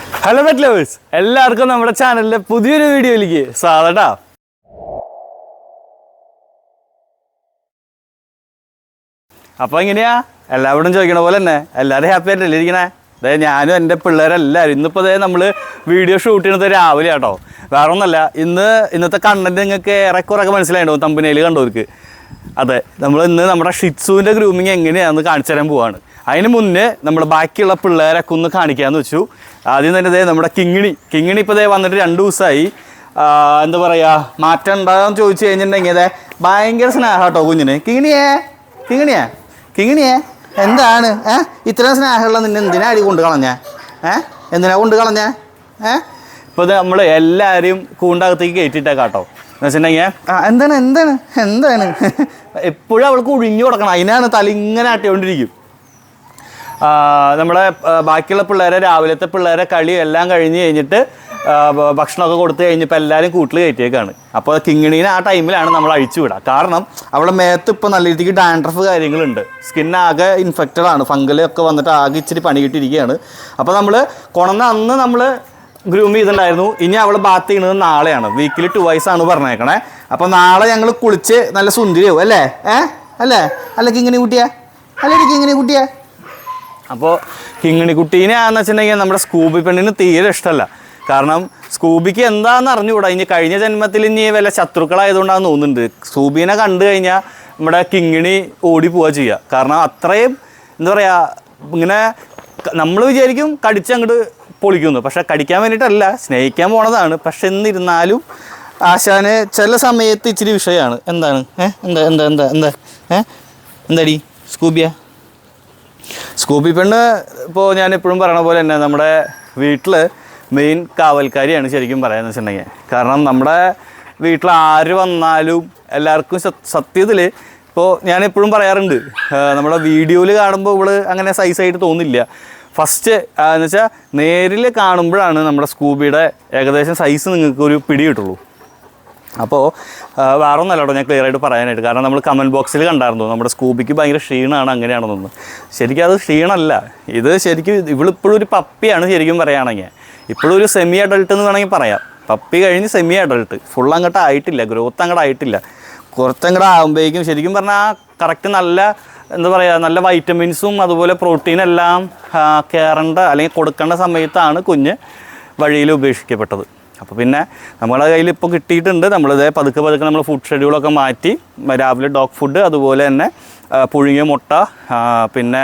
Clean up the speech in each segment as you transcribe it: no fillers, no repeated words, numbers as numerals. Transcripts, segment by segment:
Hello pet lovers, എല്ലാവർക്കും നമ്മുടെ ചാനലിലെ പുതിയൊരു വീഡിയോയിലേക്ക് സ്വാഗതം. അപ്പോൾ എങ്ങനെയാ എല്ലാവരും ചോദിക്കണ പോലെ തന്നെ എല്ലാവരും ഹാപ്പി ആയിട്ടല്ലേ ഇരിക്കണേ? അതായത് ഞാനും എൻ്റെ പിള്ളേരെല്ലാവരും ഇന്നിപ്പോൾ നമ്മൾ വീഡിയോ ഷൂട്ട് ചെയ്യുന്നത് രാവിലെ കേട്ടോ. വേറെ ഒന്നല്ല, ഇന്നത്തെ കണ്ടന്റ് നിങ്ങൾക്ക് ഏറെക്കുറൊക്കെ മനസ്സിലായിട്ടുണ്ടാവും തമ്പനയിൽ കണ്ടവർക്ക്. അതെ, ഇന്ന് നമ്മുടെ ഷിറ്റ്സുവിൻ്റെ ഗ്രൂമിങ് എങ്ങനെയാണെന്ന് കാണിച്ചു തരാൻ പോവാണ്. അതിന് മുന്നേ നമ്മൾ ബാക്കിയുള്ള പിള്ളേരൊക്കെ ഒന്ന് കാണിക്കാമെന്ന് വെച്ചു. ആദ്യം തന്നെ നമ്മുടെ കിങ്ങിണി ഇപ്പോൾ വന്നിട്ട് 2 ദിവസമായി. എന്താ പറയുക, മാറ്റം ഉണ്ടാകാമെന്ന് ചോദിച്ചു കഴിഞ്ഞിട്ടുണ്ടെങ്കിൽ ഭയങ്കര സ്നേഹം കേട്ടോ കുഞ്ഞിന്. കിങ്ങിണിയേ എന്താണ് ഇത്രയും സ്നേഹമുള്ള നിന്നെ എന്തിനാ അടി കൊണ്ട് കളഞ്ഞേ? എന്തിനാ കൊണ്ട് കളഞ്ഞേ? ഇപ്പോൾ നമ്മൾ എല്ലാവരെയും കൂണ്ടകത്തേക്ക് കയറ്റിയിട്ടേക്കാം കേട്ടോ. എന്ന് വെച്ചിട്ടുണ്ടെങ്കിൽ എന്താണ് എപ്പോഴും അവൾക്ക് ഒഴിഞ്ഞു കൊടുക്കണം. അതിനാണ് തല ഇങ്ങനെ ആട്ടിക്കൊണ്ടിരിക്കും. നമ്മുടെ ബാക്കിയുള്ള പിള്ളേരെ, രാവിലത്തെ പിള്ളേരെ കളി എല്ലാം കഴിഞ്ഞ് കഴിഞ്ഞിട്ട് ഭക്ഷണമൊക്കെ കൊടുത്തു കഴിഞ്ഞപ്പോൾ എല്ലാവരും കൂട്ടിൽ കയറ്റിയേക്കാണ്. അപ്പോൾ കിങ്ങിണീനെ ആ ടൈമിലാണ് നമ്മൾ അഴിച്ചു വിടുക. കാരണം അവളുടെ മേത്ത് ഇപ്പോൾ നല്ല രീതിക്ക് ഡാൻഡ്രഫ് കാര്യങ്ങളുണ്ട്. സ്കിന്നാകെ ഇൻഫെക്റ്റഡാണ്, ഫംഗലൊക്കെ വന്നിട്ട് ആകെ ഇച്ചിരി പണി കിട്ടിയിരിക്കുകയാണ്. അപ്പോൾ നമ്മൾ കൊണന്ന അന്ന് നമ്മൾ ഗ്രൂം ചെയ്തിട്ടുണ്ടായിരുന്നു. ഇനി അവൾ ബാത്ത് ചെയ്യുന്നത് നാളെയാണ്. വീക്കിലി 2 വയസ്സാണ് പറഞ്ഞേക്കണേ. അപ്പോൾ നാളെ ഞങ്ങൾ കുളിച്ച് നല്ല സുന്ദരിയാവും അല്ലേ? അല്ല കിങ്ങിണി കുട്ടിയാ. അപ്പോൾ കിങ്ങിണിക്കുട്ടീനെയാണെന്ന് വെച്ചിട്ടുണ്ടെങ്കിൽ നമ്മുടെ സ്കൂബി പെണ്ണിന് തീരെ ഇഷ്ടമല്ല. കാരണം സ്കൂബിക്ക് എന്താണെന്ന് അറിഞ്ഞുകൂടാ. ഇനി കഴിഞ്ഞ ജന്മത്തിൽ ഇനി വല്ല ശത്രുക്കളായതുകൊണ്ടാണെന്ന് തോന്നുന്നുണ്ട്. സ്കൂബീനെ കണ്ടു കഴിഞ്ഞാൽ നമ്മുടെ കിങ്ങിണി ഓടി പോവുക ചെയ്യുക. കാരണം അത്രയും എന്താ പറയുക, ഇങ്ങനെ നമ്മൾ വിചാരിക്കും കടിച്ചങ്ങോട്ട് പൊളിക്കുന്നു. പക്ഷെ കടിക്കാൻ വേണ്ടിയിട്ടല്ല, സ്നേഹിക്കാൻ പോണതാണ്. പക്ഷെ എന്നിരുന്നാലും ആശാന് ചില സമയത്ത് ഇച്ചിരി വിഷയമാണ്. എന്താണ് എന്താടി സ്കൂബി പെണ്ണ് ഇപ്പോൾ ഞാൻ എപ്പോഴും പറയണ പോലെ തന്നെ നമ്മുടെ വീട്ടിൽ മെയിൻ കാവൽക്കാരിയാണ് ശരിക്കും പറയാമെന്ന് വെച്ചിട്ടുണ്ടെങ്കിൽ. കാരണം നമ്മുടെ വീട്ടിൽ ആര് വന്നാലും എല്ലാവർക്കും സത്യത്തിൽ ഇപ്പോൾ ഞാൻ എപ്പോഴും പറയാറുണ്ട്, നമ്മുടെ വീഡിയോയിൽ കാണുമ്പോൾ ഇവള് അങ്ങനെ സൈസായിട്ട് തോന്നില്ല. ഫസ്റ്റ് എന്ന് വെച്ചാൽ നേരിൽ കാണുമ്പോഴാണ് നമ്മുടെ സ്കൂബിയുടെ ഏകദേശം സൈസ് നിങ്ങൾക്ക് ഒരു പിടി കിട്ടുള്ളൂ. അപ്പോൾ വേറെ ഒന്നല്ല കേട്ടോ ഞാൻ ക്ലിയർ ആയിട്ട് പറയാനായിട്ട്. കാരണം നമ്മൾ കമൻറ്റ് ബോക്സിൽ കണ്ടായിരുന്നു നമ്മുടെ സ്കൂബിക്ക് ഭയങ്കര ക്ഷീണമാണ് അങ്ങനെയാണെന്നൊന്ന്. ശരിക്കും അത് ക്ഷീണമല്ല, ഇത് ശരിക്കും ഇവളിപ്പോഴും ഒരു പപ്പിയാണ് ശരിക്കും പറയുകയാണെങ്കിൽ. ഇപ്പോഴും ഒരു സെമി അഡൾട്ട് എന്ന് വേണമെങ്കിൽ പറയാം. പപ്പി കഴിഞ്ഞ് സെമി അഡൾട്ട്, ഫുൾ അങ്ങോട്ട് ആയിട്ടില്ല, ഗ്രോത്ത് അങ്ങോട്ട് ആയിട്ടില്ല. കുറച്ചങ്ങോട്ട് ആകുമ്പോഴേക്കും ശരിക്കും പറഞ്ഞാൽ കറക്റ്റ് നല്ല എന്താ പറയുക, നല്ല വൈറ്റമിൻസും അതുപോലെ പ്രോട്ടീനെല്ലാം കയറേണ്ട അല്ലെങ്കിൽ കൊടുക്കേണ്ട സമയത്താണ് കുഞ്ഞ് വഴിയിൽ ഉപേക്ഷിക്കപ്പെട്ടത്. അപ്പോൾ പിന്നെ നമ്മുടെ കയ്യിൽ ഇപ്പോൾ കിട്ടിയിട്ടുണ്ട്. നമ്മളിത് പതുക്കെ നമ്മൾ ഫുഡ് ഷെഡ്യൂളൊക്കെ മാറ്റി രാവിലെ ഡോഗ് ഫുഡ്, അതുപോലെ തന്നെ പുഴുങ്ങിയ മുട്ട, പിന്നെ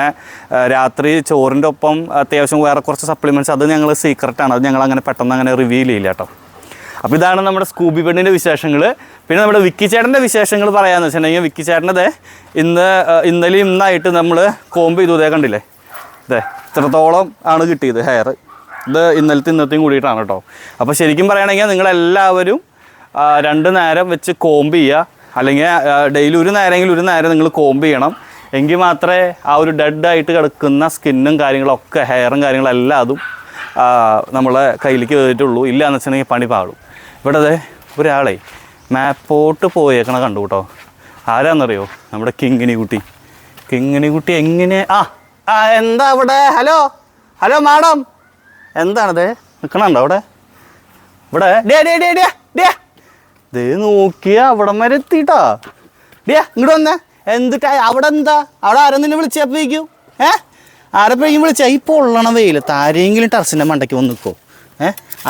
രാത്രി ചോറിൻ്റെ ഒപ്പം അത്യാവശ്യം വേറെ കുറച്ച് സപ്ലിമെൻറ്റ്സ്. അത് ഞങ്ങൾ സീക്രട്ടാണ്, അത് ഞങ്ങൾ അങ്ങനെ പെട്ടെന്ന് അങ്ങനെ റിവീൽ ചെയ്യില്ല കേട്ടോ. അപ്പോൾ ഇതാണ് നമ്മുടെ സ്കൂബി പെണ്ണിൻ്റെ വിശേഷങ്ങൾ. പിന്നെ നമ്മുടെ വിക്കി ചേട്ടൻ്റെ വിശേഷങ്ങൾ പറയാമെന്ന് വെച്ചിട്ടുണ്ടെങ്കിൽ, വിക്കി ചേട്ടൻ്റെ ഇന്നലെയും ഇന്നായിട്ട് നമ്മൾ കോമ്പ് ചെയ്തു. കണ്ടില്ലേ, ഇത്രത്തോളം ആണ് കിട്ടിയത് ഹെയർ. ഇത് ഇന്നത്തെയും കൂടിയിട്ടാണ് കേട്ടോ. അപ്പോൾ ശരിക്കും പറയുകയാണെങ്കിൽ നിങ്ങളെല്ലാവരും 2 നേരം വെച്ച് കോമ്പ് ചെയ്യുക, അല്ലെങ്കിൽ ഡെയിലി ഒരു നേരം നിങ്ങൾ കോമ്പ് ചെയ്യണം. എങ്കിൽ മാത്രമേ ആ ഒരു ഡെഡായിട്ട് കിടക്കുന്ന സ്കിന്നും കാര്യങ്ങളൊക്കെ ഹെയറും കാര്യങ്ങളെല്ലാം അതും നമ്മളെ കയ്യിലേക്ക് കയറിയിട്ടുള്ളൂ. ഇല്ലയെന്ന് വെച്ചിട്ടുണ്ടെങ്കിൽ പണി പാടും. ഇവിടെ ഒരാളെ മാപ്പോട്ട് പോയേക്കണ കണ്ടു കേട്ടോ. ആരാന്നറിയോ? നമ്മുടെ കിങ്ങിണി കുട്ടി എങ്ങനെ എന്താ അവിടെ? ഹലോ മാഡം, എന്താണത് നിൽക്കണുണ്ടോ ഇവിടെ? ദേ നോക്കിയ അവിടെ വരെ എത്തിയിട്ടാ. ഇങ്ങോട്ട് വന്നേ. എന്തിട്ടാ അവിടെ? അവിടെ ആരും നിന്നെ വിളിച്ചപ്പോഴേക്കും ആരെപ്പോഴേക്കും വിളിച്ചാൽ ഈ പൊള്ളണ വെയിലത്ത് ആരെങ്കിലും ടെറസിൻ്റെ മണ്ടയ്ക്ക് വന്ന് നിൽക്കുമോ?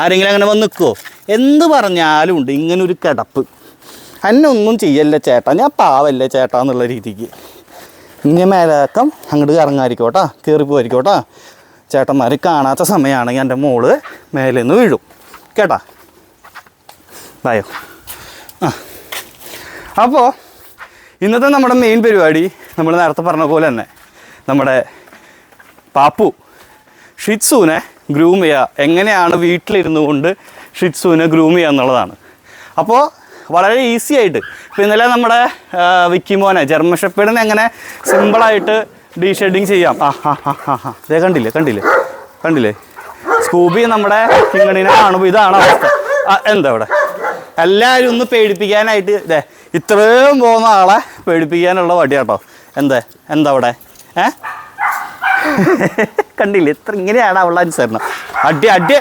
ആരെങ്കിലും അങ്ങനെ വന്ന് നിൽക്കുമോ? എന്ത് പറഞ്ഞാലും ഉണ്ട് ഇങ്ങനൊരു കിടപ്പ്. എന്നെ ഒന്നും ചെയ്യല്ലേ ചേട്ടാ, ഞാൻ പാവല്ലേ ചേട്ടാ എന്നുള്ള രീതിക്ക്. ഇനി മേലക്കം അങ്ങോട്ട് ഇറങ്ങാതിരിക്കോട്ടാ, കയറിപ്പോയിരിക്കോട്ടാ. ചേട്ടന്മാർ കാണാത്ത സമയമാണെങ്കിൽ എൻ്റെ മോള് മേലെ നിന്ന് വീഴും കേട്ടാ. ബായോ. അപ്പോൾ ഇന്നത്തെ നമ്മുടെ മെയിൻ പരിപാടി നമ്മൾ നേരത്തെ പറഞ്ഞ പോലെ തന്നെ നമ്മുടെ പാപ്പു ഷിറ്റ്സുവിനെ ഗ്രൂം ചെയ്യുക. എങ്ങനെയാണ് വീട്ടിലിരുന്നു കൊണ്ട് ഷിറ്റ്സുവിനെ ഗ്രൂം ചെയ്യുക എന്നുള്ളതാണ്. അപ്പോൾ വളരെ ഈസി ആയിട്ട് ഇപ്പോൾ ഇന്നലെ നമ്മുടെ വിക്കി മോനെ ജർമ്മൻ ഷെപ്പേർഡിനെ എങ്ങനെ സിമ്പിളായിട്ട് ഡീഷെഡിങ് ചെയ്യാം. ഇതേ കണ്ടില്ലേ സ്കൂബി നമ്മുടെ കിങ്ങിണിനെ കാണുമ്പോൾ ഇതാണ് അവസ്ഥ. എന്താ ഇവിടെ എല്ലാവരും ഒന്ന് പേടിപ്പിക്കാനായിട്ട് ഇത്രയും പോകുന്ന ആളെ പേടിപ്പിക്കാനുള്ള വടിയാട്ടോ. എന്താ അവിടെ കണ്ടില്ലേ, ഇത്ര ഇങ്ങനെയാണ് അവളുടെ അനുസരണം. അടി അടി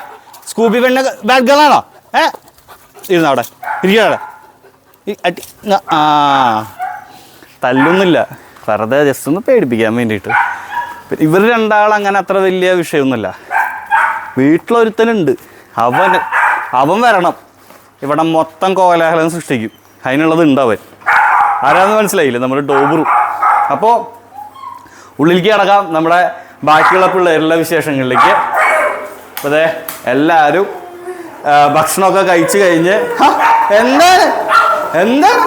സ്കൂബി പെണ്ണ ബാഡ് ഗേളാണോ? ഇരുന്ന അവിടെ ഇരിക്കവിടെ അടി. ആ തല്ലൊന്നുമില്ല, വെറുതെ ജസ്റ്റ് ഒന്ന് പേടിപ്പിക്കാൻ വേണ്ടിയിട്ട്. ഇവർ രണ്ടാളും അങ്ങനെ അത്ര വലിയ വിഷയമൊന്നുമില്ല. വീട്ടിലൊരുത്തനുണ്ട്, അവൻ വരണം, ഇവിടെ മൊത്തം കോലാഹലം സൃഷ്ടിക്കും. അതിനുള്ളത് ഉണ്ടാവൻ. ആരാന്ന് മനസ്സിലായില്ലേ? നമ്മുടെ ഡോബറു. അപ്പോൾ ഉള്ളിലേക്ക് കിടക്കാം നമ്മുടെ ബാക്കിയുള്ള പിള്ളേരുടെ വിശേഷങ്ങളിലേക്ക്. അപ്പോൾ അതെ എല്ലാവരും ഭക്ഷണമൊക്കെ കഴിച്ചു കഴിഞ്ഞ് എന്താണ് എന്താണ്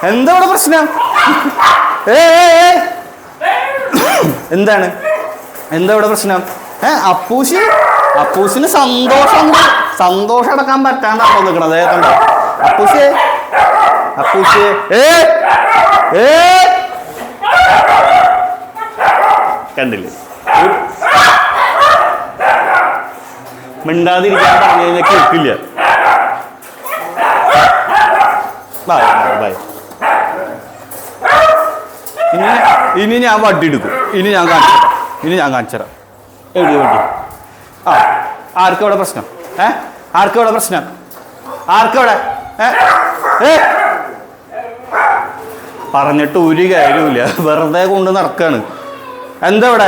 എന്താ ഇവിടെ പ്രശ്നം? എന്താണ് എന്താ ഇവിടെ പ്രശ്നം? അപ്പൂസിന് സന്തോഷം അടക്കാൻ പറ്റാണ്ടാണോ നിൽക്കണത്? കണ്ടോ അപ്പൂസ് കണ്ടില്ലേ? മിണ്ടാതിരിക്കാൻ പറഞ്ഞു കഴിഞ്ഞാൽ കേൾക്കില്ല. ഇനി ഞാൻ വട്ടി എടുക്കും. ഇനി ഞാൻ കാണിച്ചു തരാം. എവിടെ വണ്ടി? ആർക്കവിടെ പ്രശ്നം? ആർക്കവിടെ പ്രശ്നം? ആർക്കവിടെ? പറഞ്ഞിട്ട് ഒരു കാര്യമില്ല, വെറുതെ കൊണ്ട് നടക്കാണ്. എന്താ ഇവിടെ?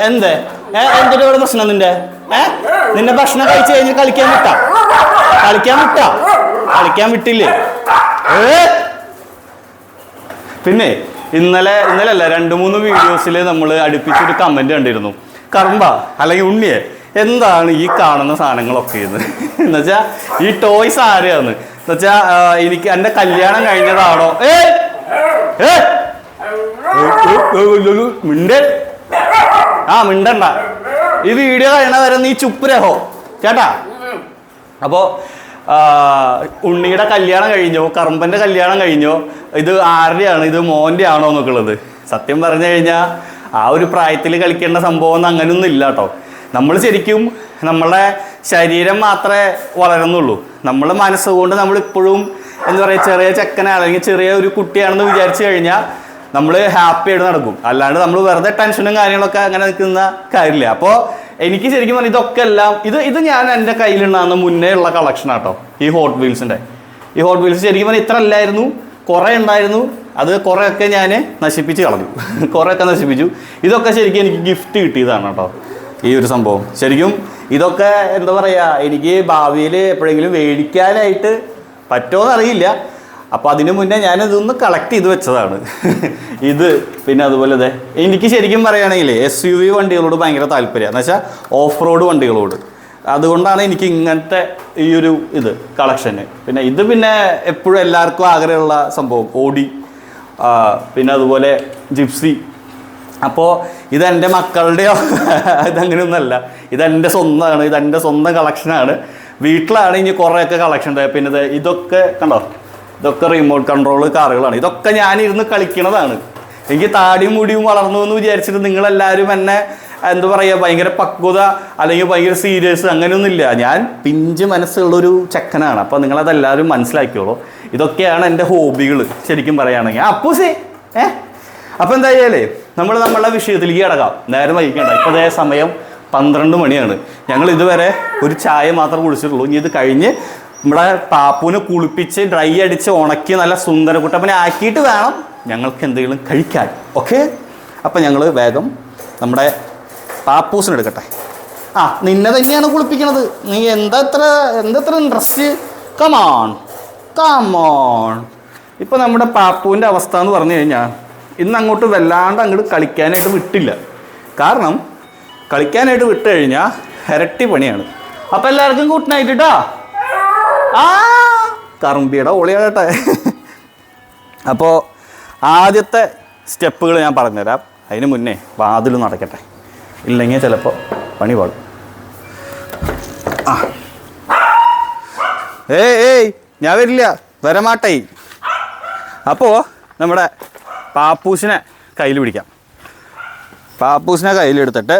എന്തിന്റെ ഇവിടെ പ്രശ്നം? നിന്റെ ഭക്ഷണം കഴിച്ചു കഴിഞ്ഞ് കളിക്കാൻ വിട്ടില്ലേ? പിന്നെ ഇന്നലെ അല്ല 2-3 വീഡിയോസിൽ നമ്മൾ അടുപ്പിച്ചൊരു കമന്റ് കണ്ടിരുന്നു. കർമ്മ അല്ലെങ്കിൽ ഉണ്ണിയെ എന്താണ് ഈ കാണുന്ന സാധനങ്ങളൊക്കെ എന്നുവെച്ചാ ഈ ടോയ്സ് ആരെയാന്ന് എന്നുവെച്ചാ എനിക്ക് എൻ്റെ കല്യാണം കഴിഞ്ഞതാണോ? മിണ്ടണ്ട. ഈ വീഡിയോ കഴിയണ വരെ നീ ചുപ്പ് രഹോ ചേട്ടാ. അപ്പോൾ ഉണ്ണിയുടെ കല്യാണം കഴിഞ്ഞോ, കറുമ്പൻ്റെ കല്യാണം കഴിഞ്ഞോ, ഇത് ആരുടെയാണ്, ഇത് മോൻ്റെ ആണോ എന്നൊക്കെയുള്ളത്? സത്യം പറഞ്ഞു കഴിഞ്ഞാൽ ആ ഒരു പ്രായത്തിൽ കളിക്കേണ്ട സംഭവം അങ്ങനെയൊന്നും ഇല്ല കേട്ടോ. നമ്മൾ ശരിക്കും നമ്മളുടെ ശരീരം മാത്രമേ വളരുന്നുള്ളൂ. നമ്മൾ മനസ്സുകൊണ്ട് നമ്മളിപ്പോഴും എന്താ പറയുക, ചെറിയ ചെക്കനാണ് അല്ലെങ്കിൽ ചെറിയ ഒരു കുട്ടിയാണെന്ന് വിചാരിച്ചു കഴിഞ്ഞാൽ നമ്മൾ ഹാപ്പി ആയിട്ട് നടക്കും. അല്ലാണ്ട് നമ്മൾ വെറുതെ ടെൻഷനും കാര്യങ്ങളൊക്കെ അങ്ങനെ നിൽക്കുന്ന കാര്യമില്ല. അപ്പോൾ എനിക്ക് ശരിക്കും പറഞ്ഞാൽ ഇതൊക്കെ എല്ലാം ഇത് ഞാൻ എൻ്റെ കയ്യിലുണ്ടാകുന്ന മുന്നേ ഉള്ള കളക്ഷൻ ആട്ടോ. ഈ ഹോട്ട് വീൽസ് ശരിക്കും പറഞ്ഞാൽ ഇത്ര അല്ലായിരുന്നു, കുറേ ഉണ്ടായിരുന്നു. അത് കുറേയൊക്കെ ഞാൻ നശിപ്പിച്ച് കളഞ്ഞു. കുറേയൊക്കെ നശിപ്പിച്ചു. ഇതൊക്കെ ശരിക്കും എനിക്ക് ഗിഫ്റ്റ് കിട്ടിയതാണ് കേട്ടോ. ഈ ഒരു സംഭവം ശരിക്കും ഇതൊക്കെ എന്താ പറയുക, എനിക്ക് ഭാവിയിൽ എപ്പോഴെങ്കിലും മേടിക്കാനായിട്ട് പറ്റുമോ അറിയില്ല. അപ്പോൾ അതിനു മുന്നേ ഞാനിതൊന്ന് കളക്ട് ചെയ്ത് വെച്ചതാണ്. ഇത് പിന്നെ അതുപോലെ അതെ എനിക്ക് ശരിക്കും പറയുകയാണെങ്കിൽ SUV വണ്ടികളോട് ഭയങ്കര താല്പര്യമാണ്. എന്ന് വെച്ചാൽ ഓഫ് റോഡ് വണ്ടികളോട്. അതുകൊണ്ടാണ് എനിക്ക് ഇങ്ങനത്തെ ഈ ഒരു കളക്ഷന്. പിന്നെ ഇത് പിന്നെ എപ്പോഴും എല്ലാവർക്കും ആഗ്രഹമുള്ള സംഭവം ഓടി, പിന്നെ അതുപോലെ ജിപ്സി. അപ്പോൾ ഇതെൻ്റെ മക്കളുടെയോ ഇതങ്ങനെയൊന്നുമല്ല, ഇതെൻ്റെ സ്വന്തമാണ്, ഇതെൻ്റെ സ്വന്തം കളക്ഷനാണ്. വീട്ടിലാണ് ഇനി കുറേയൊക്കെ കളക്ഷൻ ഉണ്ട്. പിന്നെ ഇതൊക്കെ കണ്ടോ, ഇതൊക്കെ റിമോട്ട് കൺട്രോൾ കാറുകളാണ്. ഇതൊക്കെ ഞാനിരുന്ന് കളിക്കണതാണ്. എനിക്ക് താടിയും മുടിയും വളർന്നു എന്ന് വിചാരിച്ചിട്ട് നിങ്ങളെല്ലാവരും എന്നെ എന്താ പറയുക ഭയങ്കര പക്വത അല്ലെങ്കിൽ ഭയങ്കര സീരിയസ് അങ്ങനെയൊന്നുമില്ല. ഞാൻ പിഞ്ച് മനസ്സുള്ളൊരു ചെക്കനാണ്. അപ്പോൾ നിങ്ങളതെല്ലാവരും മനസ്സിലാക്കിയോളൂ. ഇതൊക്കെയാണ് എൻ്റെ ഹോബികൾ ശരിക്കും പറയുകയാണെങ്കിൽ. അപ്പൂസേ അപ്പോൾ എന്തായാലേ നമ്മളുടെ വിഷയത്തിലേക്ക് കിടക്കാം. നേരം വൈകിക്കണ്ട. ഇപ്പോൾ അതേ സമയം 12 മണിയാണ്. ഞങ്ങൾ ഇതുവരെ ഒരു ചായ മാത്രം കുടിച്ചിട്ടുള്ളൂ. ഇനി ഇത് കഴിഞ്ഞ് നമ്മുടെ പാപ്പുവിനെ കുളിപ്പിച്ച് ഡ്രൈ അടിച്ച് ഉണക്കി നല്ല സുന്ദരക്കുട്ടപ്പനെ ആക്കിയിട്ട് വേണം ഞങ്ങൾക്ക് എന്തെങ്കിലും കഴിക്കാൻ. ഓക്കെ, അപ്പം ഞങ്ങൾ വേഗം നമ്മുടെ പാപ്പൂസിന് എടുക്കട്ടെ. നിന്നെ തന്നെയാണ് കുളിപ്പിക്കണത്. നീ എന്താ എത്ര ഇൻട്രസ്റ്റ്? കമോൺ. ഇപ്പം നമ്മുടെ പാപ്പുവിൻ്റെ അവസ്ഥ എന്ന് പറഞ്ഞു കഴിഞ്ഞാൽ ഇന്ന് അങ്ങോട്ട് വല്ലാണ്ട് അങ്ങോട്ട് കളിക്കാനായിട്ട് വിട്ടില്ല. കാരണം കളിക്കാനായിട്ട് വിട്ട് കഴിഞ്ഞാൽ ഇരട്ടി പണിയാണ്. അപ്പം എല്ലാവർക്കും ഗുഡ് നൈറ്റ് കേട്ടോ. കറുമ്പിയുടെ ഒളിയാകട്ടെ. അപ്പോൾ ആദ്യത്തെ സ്റ്റെപ്പുകൾ ഞാൻ പറഞ്ഞുതരാം. അതിന് മുന്നേ വാതിൽ നടക്കട്ടെ, ഇല്ലെങ്കിൽ ചിലപ്പോൾ പണി പാടും. ഏയ് ഞാൻ വരില്ല, വരമാട്ടേ. അപ്പോൾ നമ്മുടെ പാപ്പൂസിനെ കയ്യിൽ പിടിക്കാം. പാപ്പൂസിനെ കയ്യിലെടുത്തിട്ട്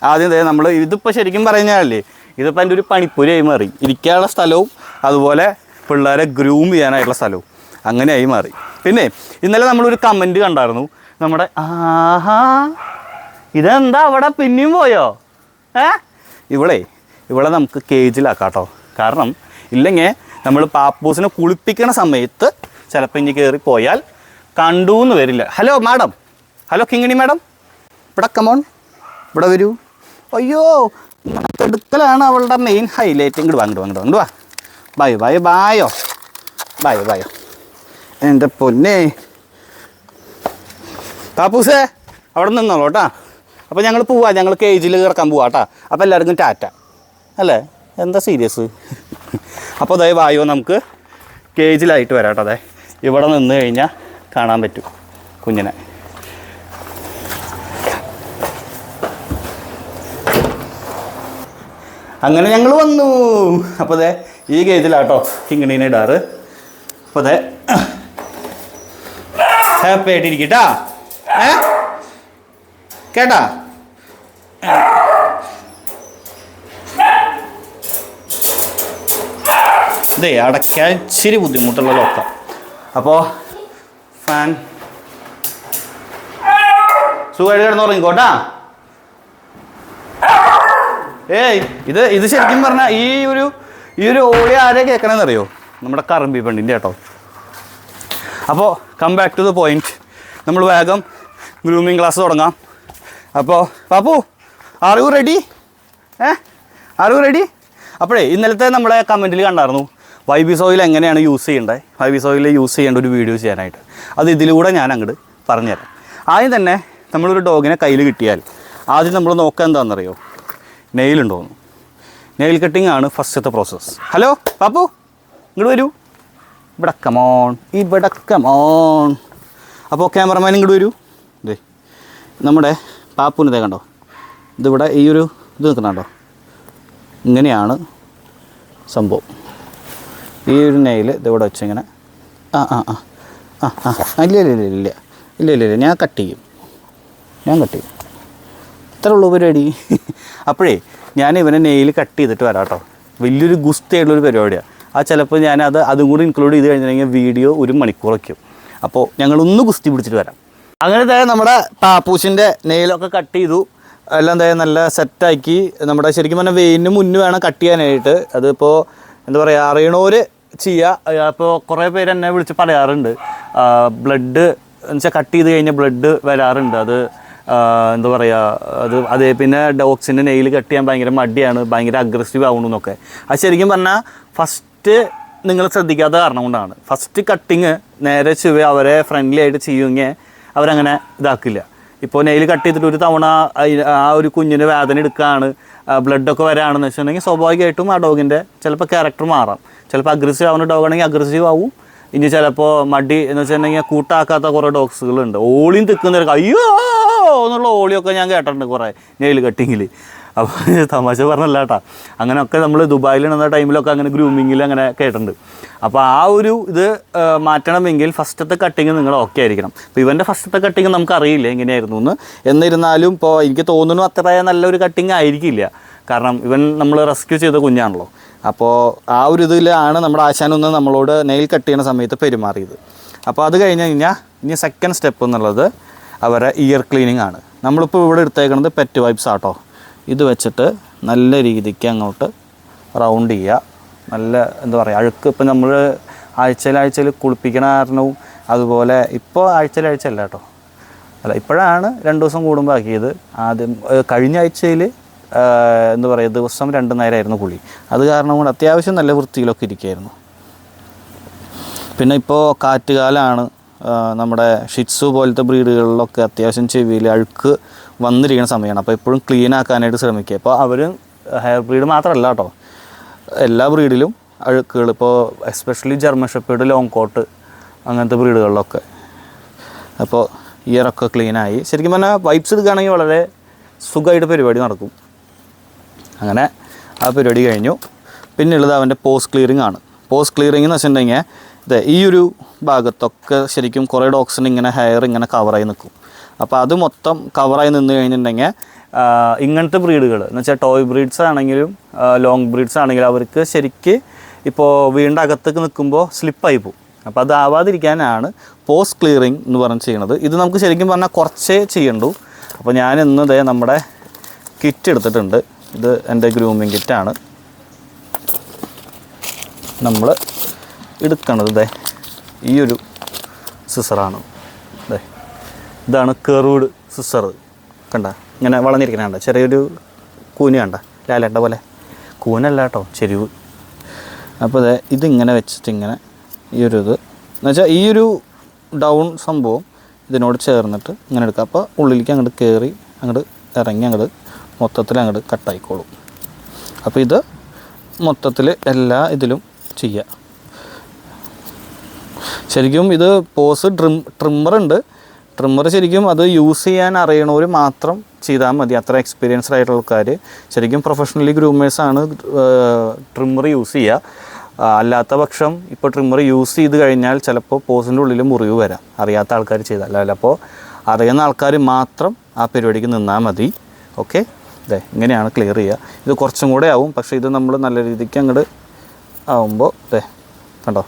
ആദ്യം നമ്മൾ ഇതിപ്പോൾ ശരിക്കും പറഞ്ഞാലേ ഇതിപ്പോൾ എൻ്റെ ഒരു പണിപ്പുരയായി മാറി. ഇരിക്കാനുള്ള സ്ഥലവും അതുപോലെ പിള്ളേരെ ഗ്രൂം ചെയ്യാനായിട്ടുള്ള സ്ഥലവും അങ്ങനെയായി മാറി. പിന്നെ ഇന്നലെ നമ്മളൊരു കമൻറ്റ് കണ്ടായിരുന്നു നമ്മുടെ ഇതെന്താ അവിടെ പിന്നെയും പോയോ? ഇവളെ നമുക്ക് കേജിലാക്കാം കേട്ടോ. കാരണം ഇല്ലെങ്കിൽ നമ്മൾ പാപ്പൂസിനെ കുളിപ്പിക്കണ സമയത്ത് ചിലപ്പോൾ ഇനി കയറി പോയാൽ കണ്ടൂന്ന് വരില്ല. Hello madam, hello Kingini madam, ഇവിടെ കമോൺ, ഇവിടെ വരൂ. അയ്യോ എടുക്കലാണ് അവളുടെ മെയിൻ ഹൈലൈറ്റ്. ഇങ്ങോട്ട് വാ ബായോ എൻ്റെ പൊന്നേ. പാപ്പൂസേ അവിടെ നിന്നോളൂ കേട്ടാ. അപ്പോൾ ഞങ്ങൾ പോവാം, ഞങ്ങൾ കേജിൽ കിടക്കാൻ പോവാം കേട്ടോ. അപ്പോൾ എല്ലാവർക്കും ടാറ്റ അല്ലേ, എന്താ സീരിയസ്? അപ്പോൾ അതായത് വായോ നമുക്ക് കേജിലായിട്ട് വരാം കേട്ടോ. അതെ ഇവിടെ നിന്ന് കഴിഞ്ഞാൽ കാണാൻ പറ്റും കുഞ്ഞിനെ. അങ്ങനെ ഞങ്ങൾ വന്നു. അപ്പോൾ അതെ ഈ കേജിലാട്ടോ കിങ്ങിണീനെ ഇടാറ്. അപ്പോൾ അതെ ഹാപ്പി ആയിട്ടിരിക്കട്ടാ, കേട്ടാ. ഇതേ അടയ്ക്കാൻ ഇച്ചിരി ബുദ്ധിമുട്ടുള്ള ലോക്കാം. അപ്പോൾ ഫാൻ സുഖമായിട്ട് കിടന്നുറങ്ങിക്കോട്ടാ. ഇത് ശരിക്കും പറഞ്ഞാൽ ഈ ഒരു ഓളി ആരെ കേൾക്കണമെന്നറിയോ? നമ്മുടെ കറമ്പി പെണ്ണിൻ്റെ കേട്ടോ. അപ്പോൾ come back to the point. നമ്മൾ വേഗം ഗ്രൂമിങ് ക്ലാസ് തുടങ്ങാം. അപ്പോൾ പാപ്പു ആർ യു റെഡി? അപ്പോഴേ ഇന്നലത്തെ നമ്മുടെ കമൻറ്റിൽ കണ്ടായിരുന്നു വൈബീസ് ഓയിൽ എങ്ങനെയാണ് യൂസ് ചെയ്യേണ്ടത്, വൈബീസ് ഓയിൽ യൂസ് ചെയ്യേണ്ട ഒരു വീഡിയോ ചെയ്യാനായിട്ട്. അത് ഇതിലൂടെ ഞാൻ അങ്ങോട്ട് പറഞ്ഞുതരാം. ആദ്യം തന്നെ നമ്മളൊരു ഡോഗിനെ കയ്യിൽ കിട്ടിയാൽ ആദ്യം നമ്മൾ നോക്കുക എന്താണെന്നറിയോ? നെയിലുണ്ടോയെന്ന്. നെയിൽ കട്ടിങ് ആണ് ഫസ്റ്റത്തെ പ്രോസസ്സ്. ഹലോ പാപ്പു ഇങ്ങോട്ട് വരൂ, ഇവിടെ കമോൺ. അപ്പോൾ ക്യാമറമാൻ ഇങ്ങോട്ട് വരൂ. ഇതേ നമ്മുടെ പാപ്പുവിനെ കണ്ടോ, ഇതിവിടെ ഈ ഒരു ഇത് നിൽക്കുന്നുണ്ടോ? ഇങ്ങനെയാണ് സംഭവം. ഈ ഒരു നെയിൽ ഇതിവിടെ വെച്ചിങ്ങനെ ഇല്ല ഞാൻ കട്ട് ചെയ്യും. ഇത്ര ഉള്ളൂ പരിപാടി. അപ്പോഴേ ഞാൻ ഇവനെ നെയിൽ കട്ട് ചെയ്തിട്ട് വരാം കേട്ടോ. വലിയൊരു ഗുസ്തിയായിട്ടുള്ളൊരു പരിപാടിയാണ്. ചിലപ്പോൾ ഞാൻ അതും കൂടി ഇൻക്ലൂഡ് ചെയ്ത് കഴിഞ്ഞിട്ടുണ്ടെങ്കിൽ വീഡിയോ 1 മണിക്കൂർ വയ്ക്കും. അപ്പോൾ ഞങ്ങളൊന്ന് ഗുസ്തി പിടിച്ചിട്ട് വരാം. അങ്ങനത്തെ നമ്മുടെ പാപ്പൂസിൻ്റെ നെയിലൊക്കെ കട്ട് ചെയ്തു. എല്ലാം എന്തായാലും നല്ല സെറ്റാക്കി. നമ്മുടെ ശരിക്കും പറഞ്ഞാൽ വെയിന് മുന്നേ വേണം കട്ട് ചെയ്യാനായിട്ട്. അതിപ്പോൾ എന്താ പറയുക, അറിയണവർ ചെയ്യുക. അപ്പോൾ കുറേ പേര് എന്നെ വിളിച്ച് പറയാറുണ്ട്, ബ്ലഡ് എന്ന് വെച്ചാൽ കട്ട് ചെയ്ത് കഴിഞ്ഞാൽ ബ്ലഡ് വരാറുണ്ട്. അത് എന്താ പറയുക, അതേ പിന്നെ ഡോഗ്സിൻ്റെ നെയിൽ കട്ട് ചെയ്യാൻ ഭയങ്കര മടിയാണ്, ഭയങ്കര അഗ്രസീവ് ആവണമെന്നൊക്കെ. അത് ശരിക്കും പറഞ്ഞാൽ ഫസ്റ്റ് നിങ്ങൾ ശ്രദ്ധിക്കാത്ത കാരണം കൊണ്ടാണ്. ഫസ്റ്റ് കട്ടിങ് നേരെ അവരെ ഫ്രണ്ട്ലി ആയിട്ട് ചെയ്യുമെങ്കിൽ അവരങ്ങനെ ഇതാക്കില്ല. ഇപ്പോൾ നെയിൽ കട്ട് ചെയ്തിട്ട് ഒരു തവണ ആ ഒരു കുഞ്ഞിന് വേദന എടുക്കുകയാണ്, ബ്ലഡൊക്കെ വരാണെന്ന് വെച്ചിട്ടുണ്ടെങ്കിൽ സ്വാഭാവികമായിട്ടും ആ ഡോഗിൻ്റെ ചിലപ്പോൾ ക്യാരക്ടർ മാറാം. ചിലപ്പോൾ അഗ്രസീവ് ആവുന്ന ഡോഗാണെങ്കിൽ അഗ്രസീവ് ആവും. ഇനി ചിലപ്പോൾ മടി എന്ന് വെച്ചിട്ടുണ്ടെങ്കിൽ കൂട്ടാക്കാത്ത കുറേ ഡോഗ്സുകളുണ്ട്. ഓളിയും തിക്കുന്നവർക്ക് അയ്യോ എന്നുള്ള ഓളിയൊക്കെ ഞാൻ കേട്ടിട്ടുണ്ട് കുറേ നെയിൽ കട്ടിങ്ങിൽ. അപ്പോൾ തമാശ പറഞ്ഞല്ല കേട്ടോ. അങ്ങനെയൊക്കെ നമ്മൾ ദുബായിൽ നിന്ന ടൈമിലൊക്കെ അങ്ങനെ ഗ്രൂമിങ്ങിൽ അങ്ങനെ കേട്ടിട്ടുണ്ട്. അപ്പോൾ ആ ഒരു ഇത് മാറ്റണമെങ്കിൽ ഫസ്റ്റത്തെ കട്ടിങ് നിങ്ങൾ ഓക്കെ ആയിരിക്കണം. അപ്പോൾ ഇവൻ്റെ ഫസ്റ്റത്തെ കട്ടിങ് നമുക്കറിയില്ല എങ്ങനെയായിരുന്നു എന്ന്. എന്നിരുന്നാലും ഇപ്പോൾ എനിക്ക് തോന്നുന്നു അത്ര നല്ലൊരു കട്ടിങ് ആയിരിക്കില്ല. കാരണം ഇവൻ നമ്മൾ റെസ്ക്യൂ ചെയ്ത കുഞ്ഞാണല്ലോ. അപ്പോൾ ആ ഒരു ഇതിലാണ് നമ്മുടെ ആശാനൊന്ന് നമ്മളോട് നെയിൽ കട്ട് ചെയ്യുന്ന സമയത്ത് പെരുമാറിയത്. അപ്പോൾ അത് കഴിഞ്ഞ് കഴിഞ്ഞാൽ ഇനി സെക്കൻഡ് സ്റ്റെപ്പ് എന്നുള്ളത് അവരെ ഇയർ ക്ലീനിങ് ആണ്. നമ്മളിപ്പോൾ ഇവിടെ എടുത്തേക്കുന്നത് പെറ്റ് വൈപ്സ് ആട്ടോ. ഇത് വെച്ചിട്ട് നല്ല രീതിക്ക് അങ്ങോട്ട് റൗണ്ട് ചെയ്യുക. നല്ല എന്താ പറയുക, അഴുക്ക് ഇപ്പം നമ്മൾ ആഴ്ചയിൽ കുളിപ്പിക്കണ കാരണവും അതുപോലെ ഇപ്പോൾ ആഴ്ചയല്ല കേട്ടോ, അല്ല ഇപ്പോഴാണ് 2 ദിവസം കൂടുമ്പോൾ ആക്കിയത്. ആദ്യം കഴിഞ്ഞ ആഴ്ചയിൽ എന്താ പറയുക ദിവസം 2 നേരമായിരുന്നു കുളി. അത് കാരണം കൊണ്ട് അത്യാവശ്യം നല്ല വൃത്തിയിലൊക്കെ ഇരിക്കുകയായിരുന്നു. പിന്നെ ഇപ്പോൾ കാറ്റുകാലമാണ്. നമ്മുടെ ഷിറ്റ്സു പോലത്തെ ബ്രീഡുകളിലൊക്കെ അത്യാവശ്യം ചെവിയിൽ അഴുക്ക് വന്നിരിക്കുന്ന സമയമാണ്. അപ്പോൾ എപ്പോഴും ക്ലീൻ ആക്കാനായിട്ട് ശ്രമിക്കുക. ഇപ്പോൾ അവർ ഹെയർ ബ്രീഡ് മാത്രമല്ല കേട്ടോ, എല്ലാ ബ്രീഡിലും അഴുക്കുകൾ, ഇപ്പോൾ especially German shepherd, long coat അങ്ങനത്തെ ബ്രീഡുകളിലൊക്കെ. അപ്പോൾ ഇയറൊക്കെ ക്ലീനായി. ശരിക്കും പറഞ്ഞാൽ വൈപ്സ് എടുക്കുകയാണെങ്കിൽ വളരെ സുഖമായിട്ട് പരിപാടി നടക്കും. അങ്ങനെ ആ പരിപാടി കഴിഞ്ഞു. പിന്നെയുള്ളത് അവൻ്റെ പോസ്റ്റ് ക്ലിയറിംഗ് ആണ്. പോസ്റ്റ് ക്ലിയറിംഗ് എന്ന് വെച്ചിട്ടുണ്ടെങ്കിൽ ഈ ഒരു ഭാഗത്തൊക്കെ ശരിക്കും കുറേ ഡോഗ്സിന് ഇങ്ങനെ ഹെയർ ഇങ്ങനെ കവറായി നിൽക്കും. അപ്പോൾ അത് മൊത്തം കവറായി നിന്ന് കഴിഞ്ഞിട്ടുണ്ടെങ്കിൽ ഇങ്ങനത്തെ ബ്രീഡുകൾ എന്ന് വെച്ചാൽ ടോയ് ബ്രീഡ്സ് ആണെങ്കിലും ലോങ് ബ്രീഡ്സ് ആണെങ്കിലും അവർക്ക് ശരിക്ക് ഇപ്പോൾ വീടിൻ്റെ അകത്തേക്ക് നിൽക്കുമ്പോൾ സ്ലിപ്പായി പോകും. അപ്പോൾ അതാവാതിരിക്കാനാണ് പോസ്റ്റ് ക്ലിയറിംഗ് എന്ന് പറഞ്ഞ് ചെയ്യണത്. ഇത് നമുക്ക് ശരിക്കും പറഞ്ഞാൽ കുറച്ചേ ചെയ്യണ്ടൂ. അപ്പോൾ ഞാൻ ഇന്ന് നമ്മുടെ കിറ്റ് എടുത്തിട്ടുണ്ട്. ഇത് എൻ്റെ ഗ്രൂമിങ് കിറ്റാണ്. നമ്മൾ എടുക്കണത് ഈ ഒരു സിസറാണ്. ഇതാണ് കർവ്ഡ് സിസർ. കണ്ട ഇങ്ങനെ വളഞ്ഞിരിക്കണ കണ്ട, ചെറിയൊരു കൂന് കണ്ട, ലാലേട്ട പോലെ. കൂനല്ല കേട്ടോ, ചെരിവ്. അപ്പോൾ ഇതിങ്ങനെ വെച്ചിട്ട് ഇങ്ങനെ ഈ ഒരു ഇത് എന്നുവെച്ചാൽ ഈ ഒരു ഡൗൺ സംഭവം ഇതിനോട് ചേർന്നിട്ട് ഇങ്ങനെ എടുക്കുക. അപ്പോൾ ഉള്ളിലേക്ക് അങ്ങോട്ട് കയറി അങ്ങോട്ട് ഇറങ്ങി അങ്ങോട്ട് മൊത്തത്തിൽ അങ്ങോട്ട് കട്ടായിക്കോളും. അപ്പോൾ ഇത് മൊത്തത്തിൽ എല്ലാ ഇതിലും ചെയ്യുക. ശരിക്കും ഇത് പോസ് ട്രിമ്മറുണ്ട്. ട്രിമ്മർ ശരിക്കും അത് യൂസ് ചെയ്യാൻ അറിയണവർ മാത്രം ചെയ്താൽ മതി. അത്ര എക്സ്പീരിയൻസ്ഡ് ആയിട്ടുള്ള ആൾക്കാർ, ശരിക്കും പ്രൊഫഷണലി ഗ്രൂമേഴ്സാണ് ട്രിമ്മർ യൂസ് ചെയ്യുക. അല്ലാത്ത പക്ഷം ഇപ്പോൾ ട്രിമ്മർ യൂസ് ചെയ്ത് കഴിഞ്ഞാൽ ചിലപ്പോൾ പോസിൻ്റെ ഉള്ളിൽ മുറിവ് വരാം, അറിയാത്ത ആൾക്കാർ ചെയ്താൽ. അപ്പോൾ അറിയുന്ന ആൾക്കാർ മാത്രം ആ പരിപാടിക്ക് നിന്നാൽ മതി. ഓക്കെ, ഇങ്ങനെയാണ് ക്ലിയർ ചെയ്യുക. ഇത് കുറച്ചും കൂടെ ആവും, പക്ഷേ ഇത് നമ്മൾ നല്ല രീതിക്ക് അങ്ങോട്ട് ആവുമ്പോൾ കണ്ടോ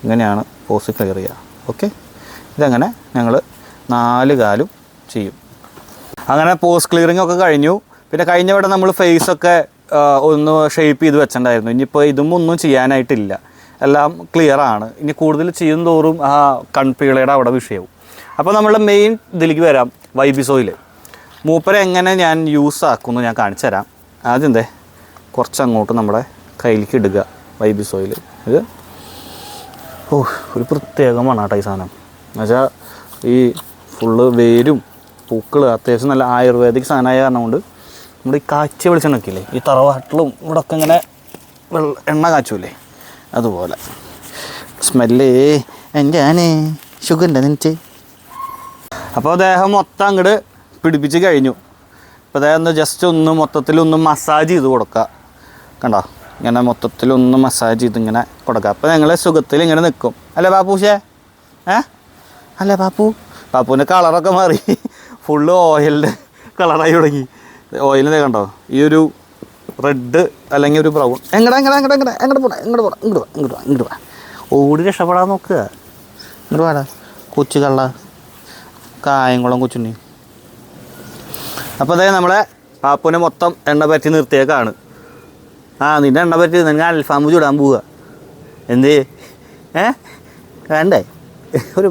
ഇങ്ങനെയാണ് പോസ് ക്ലിയർ ചെയ്യുക. ഓക്കെ, ഇതങ്ങനെ ഞങ്ങൾ 4 കാലും ചെയ്യും. അങ്ങനെ പോസ് ക്ലിയറിംഗ് ഒക്കെ കഴിഞ്ഞു. പിന്നെ കഴിഞ്ഞ വട്ടം നമ്മൾ ഫേസൊക്കെ ഒന്ന് ഷേപ്പ് ചെയ്ത് വെച്ചിട്ടുണ്ടായിരുന്നു. ഇനിയിപ്പോൾ ഇതും ഒന്നും ചെയ്യാനായിട്ടില്ല, എല്ലാം ക്ലിയറാണ്. ഇനി കൂടുതൽ ചെയ്യും തോറും ആ കൺപീളയുടെ അവിടെ വിഷയവും. അപ്പോൾ നമ്മളുടെ മെയിൻ ഇതിലേക്ക് വരാം, വൈബിസ് ഓയിൽ. മൂപ്പരെ എങ്ങനെ ഞാൻ യൂസ് ആക്കുമെന്ന് ഞാൻ കാണിച്ചു തരാം. ആദ്യം കുറച്ചങ്ങോട്ട് നമ്മുടെ കയ്യിലേക്ക് ഇടുക വൈബിസ് ഓയിൽ. ഇത് ഒരു പ്രത്യേകമാണ് കേട്ടോ ഈ സാധനം. എന്നുവെച്ചാൽ ഈ ഫുള്ള് വേരും പൂക്കൾ അത്യാവശ്യം നല്ല ആയുർവേദിക് സാധനമായ കാരണം കൊണ്ട് നമ്മുടെ ഈ കാച്ചിയ വെളിച്ചെണ്ണൊക്കെ ഇല്ലേ, ഈ തറവാട്ടിലും ഇവിടെയൊക്കെ ഇങ്ങനെ എണ്ണ കാച്ചൂലേ, അതുപോലെ സ്മെല്ലേ എൻ്റെ ആനേ ഷുഗറിൻ്റെ നിനച്ച്. അപ്പോൾ അദ്ദേഹം മൊത്തം അങ്ങോട്ട് പിടിപ്പിച്ച് കഴിഞ്ഞു. അപ്പോൾ അദ്ദേഹം ജസ്റ്റ് ഒന്ന് മൊത്തത്തിലൊന്ന് മസാജ് ചെയ്ത് കൊടുക്കുക. കണ്ടോ, ഇങ്ങനെ മൊത്തത്തിലൊന്ന് മസാജ് ചെയ്ത് ഇങ്ങനെ കൊടുക്കുക. അപ്പോൾ ഞങ്ങൾ സുഖത്തിൽ ഇങ്ങനെ നിൽക്കും. അല്ലേ ബാപ്പൂഷേ? അല്ലേ പാപ്പൂൻ്റെ കളറൊക്കെ മാറി, ഫുള്ള് ഓയിലിൻ്റെ കളറായി തുടങ്ങി. ഓയിലിനെ കണ്ടോ, ഈ ഒരു റെഡ് അല്ലെങ്കിൽ ഒരു ബ്രൗൺ. ഇങ്ങോട്ട് വാ ഓടി രക്ഷപ്പെടാൻ നോക്കുക. ഇങ്ങോട്ട് വാടാ കൊച്ചു കള്ള കായംകുളം കൊച്ചുണ്ണി. അപ്പോൾ അതായത് നമ്മളെ പാപ്പൂനെ മൊത്തം എണ്ണ പറ്റി നിർത്തിയേക്കാണ്. നിൻ്റെ എണ്ണ പറ്റി നിനക്ക് അൽഫാമ് ചൂടാൻ പോവുക. എന്ത് വേണ്ടേ? ഒരു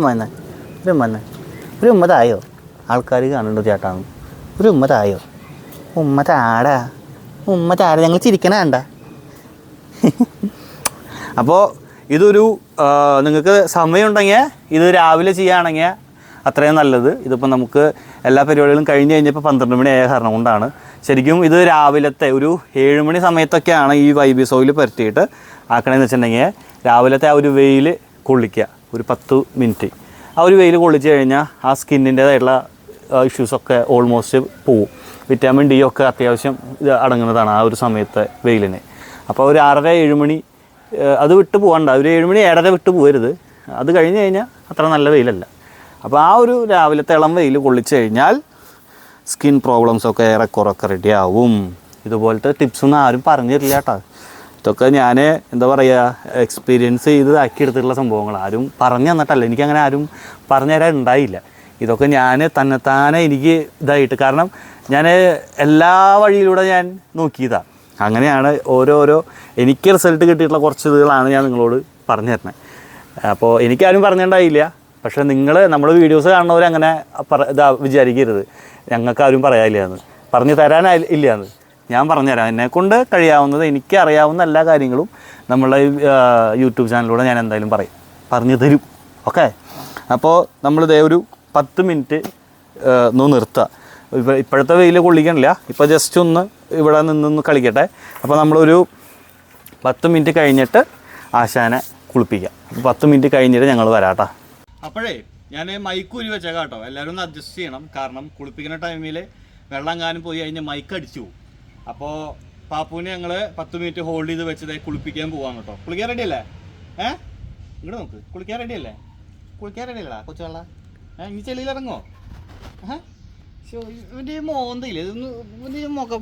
ഉമ്മ തായോ? ആൾക്കാർ കാണുന്നുണ്ടോ ചേട്ടാന്ന്? ഒരു ഉമ്മ തായോ? ഉമ്മ താടാ ഞങ്ങൾ ചിരിക്കണ വേണ്ട. അപ്പോൾ ഇതൊരു നിങ്ങൾക്ക് സമയമുണ്ടെങ്കിൽ ഇത് രാവിലെ ചെയ്യുകയാണെങ്കിൽ അത്രയും നല്ലത്. ഇതിപ്പോൾ നമുക്ക് എല്ലാ പരിപാടികളും കഴിഞ്ഞ് കഴിഞ്ഞപ്പോൾ 12 മണിയായ കാരണം കൊണ്ടാണ്. ശരിക്കും ഇത് രാവിലത്തെ ഒരു 7 മണി സമയത്തൊക്കെയാണ് ഈ വൈബിസ് ഓയിൽ പുരട്ടിയിട്ട് ആക്കണമെന്ന് വെച്ചിട്ടുണ്ടെങ്കിൽ രാവിലത്തെ ആ ഒരു വെയിൽ കൊള്ളിക്കുക ഒരു 10 മിനിറ്റ്. ആ ഒരു വെയിൽ കൊള്ളിച്ച് കഴിഞ്ഞാൽ ആ സ്കിന്നിൻ്റേതായിട്ടുള്ള ഇഷ്യൂസൊക്കെ ഓൾമോസ്റ്റ് പോവും. വിറ്റാമിൻ ഡി ഒക്കെ അത്യാവശ്യം ഇത് അടങ്ങുന്നതാണ് ആ ഒരു സമയത്തെ വെയിലിന്. അപ്പോൾ ഒരു 6:30-7 മണി അത് വിട്ട് പോകണ്ട, ഒരു 7 മണി 7:30 വിട്ട് പോകരുത്. അത് കഴിഞ്ഞ് കഴിഞ്ഞാൽ അത്ര നല്ല വെയിലല്ല. അപ്പോൾ ആ ഒരു രാവിലത്തെ ഇളം വെയിൽ കൊള്ളിച്ച് കഴിഞ്ഞാൽ സ്കിൻ പ്രോബ്ലംസൊക്കെ ഏറെക്കുറൊക്കെ റെഡി ആവും. ഇതുപോലത്തെ ടിപ്സൊന്നും ആരും പറഞ്ഞു തരില്ല കേട്ടോ. ഇതൊക്കെ ഞാൻ എന്താ പറയുക, എക്സ്പീരിയൻസ് ചെയ്ത് ആക്കിയെടുത്തിട്ടുള്ള സംഭവങ്ങൾ. ആരും പറഞ്ഞു തന്നിട്ടല്ല, എനിക്കങ്ങനെ ആരും പറഞ്ഞു തരാൻ ഉണ്ടായില്ല. ഇതൊക്കെ ഞാൻ തന്നെത്താനെ എനിക്ക് ഇതായിട്ട്, കാരണം ഞാൻ എല്ലാ വഴിയിലൂടെ ഞാൻ നോക്കിയതാണ്. അങ്ങനെയാണ് ഓരോരോ എനിക്ക് റിസൾട്ട് കിട്ടിയിട്ടുള്ള കുറച്ച് ഇതുകളാണ് ഞാൻ നിങ്ങളോട് പറഞ്ഞു തരുന്നത്. അപ്പോൾ എനിക്കാരും പറഞ്ഞിട്ടുണ്ടായില്ല. പക്ഷേ നമ്മുടെ വീഡിയോസ് കാണുന്നവരങ്ങനെ വിചാരിക്കരുത് ഞങ്ങൾക്കാരും പറയാനില്ല എന്ന്, പറഞ്ഞു തരാനില്ല എന്ന്. ഞാൻ പറഞ്ഞുതരാം, എന്നെക്കൊണ്ട് കഴിയാവുന്നത്, എനിക്ക് അറിയാവുന്ന എല്ലാ കാര്യങ്ങളും നമ്മളെ യൂട്യൂബ് ചാനലിലൂടെ ഞാൻ എന്തായാലും പറഞ്ഞു തരും. ഓക്കെ, അപ്പോൾ നമ്മളിതേ ഒരു 10 മിനിറ്റ് ഒന്ന് നിർത്തുക. ഇപ്പോഴത്തെ വെയിൽ കൊള്ളിക്കണില്ല, ഇപ്പോൾ ജസ്റ്റ് ഒന്ന് ഇവിടെ നിന്നൊന്ന് കളിക്കട്ടെ. അപ്പോൾ നമ്മളൊരു 10 മിനിറ്റ് കഴിഞ്ഞിട്ട് ആശാനെ കുളിപ്പിക്കാം. അപ്പോൾ 10 മിനിറ്റ് കഴിഞ്ഞിട്ട് ഞങ്ങൾ വരാട്ടോ. അപ്പോഴേ ഞാൻ മൈക്ക് ഊരി വെച്ചേക്കാം കേട്ടോ. എല്ലാവരും ഒന്ന് അഡ്ജസ്റ്റ് ചെയ്യണം, കാരണം കുളിപ്പിക്കുന്ന ടൈമിൽ വെള്ളം കാനും പോയി കഴിഞ്ഞാൽ മൈക്ക് അടിച്ചു പോകും. അപ്പോൾ പാപ്പുവിനെ ഞങ്ങൾ 10 മിനിറ്റ് ഹോൾഡ് ചെയ്ത് വെച്ചത് കുളിപ്പിക്കാൻ പോവാം കേട്ടോ. കുളിക്കാൻ റെഡി അല്ലേ? ഇങ്ങോട്ട് നോക്ക്, കുളിക്കാൻ റെഡി അല്ലേ? കുളിക്കാൻ റെഡി അല്ല കൊച്ചുവെള്ള? ഇനി ചെളിയിലിറങ്ങോ? ഇവൻ്റെ ഈ മോന്തയില്ലേ, ഇവൻ്റെ ഈ മുഖം,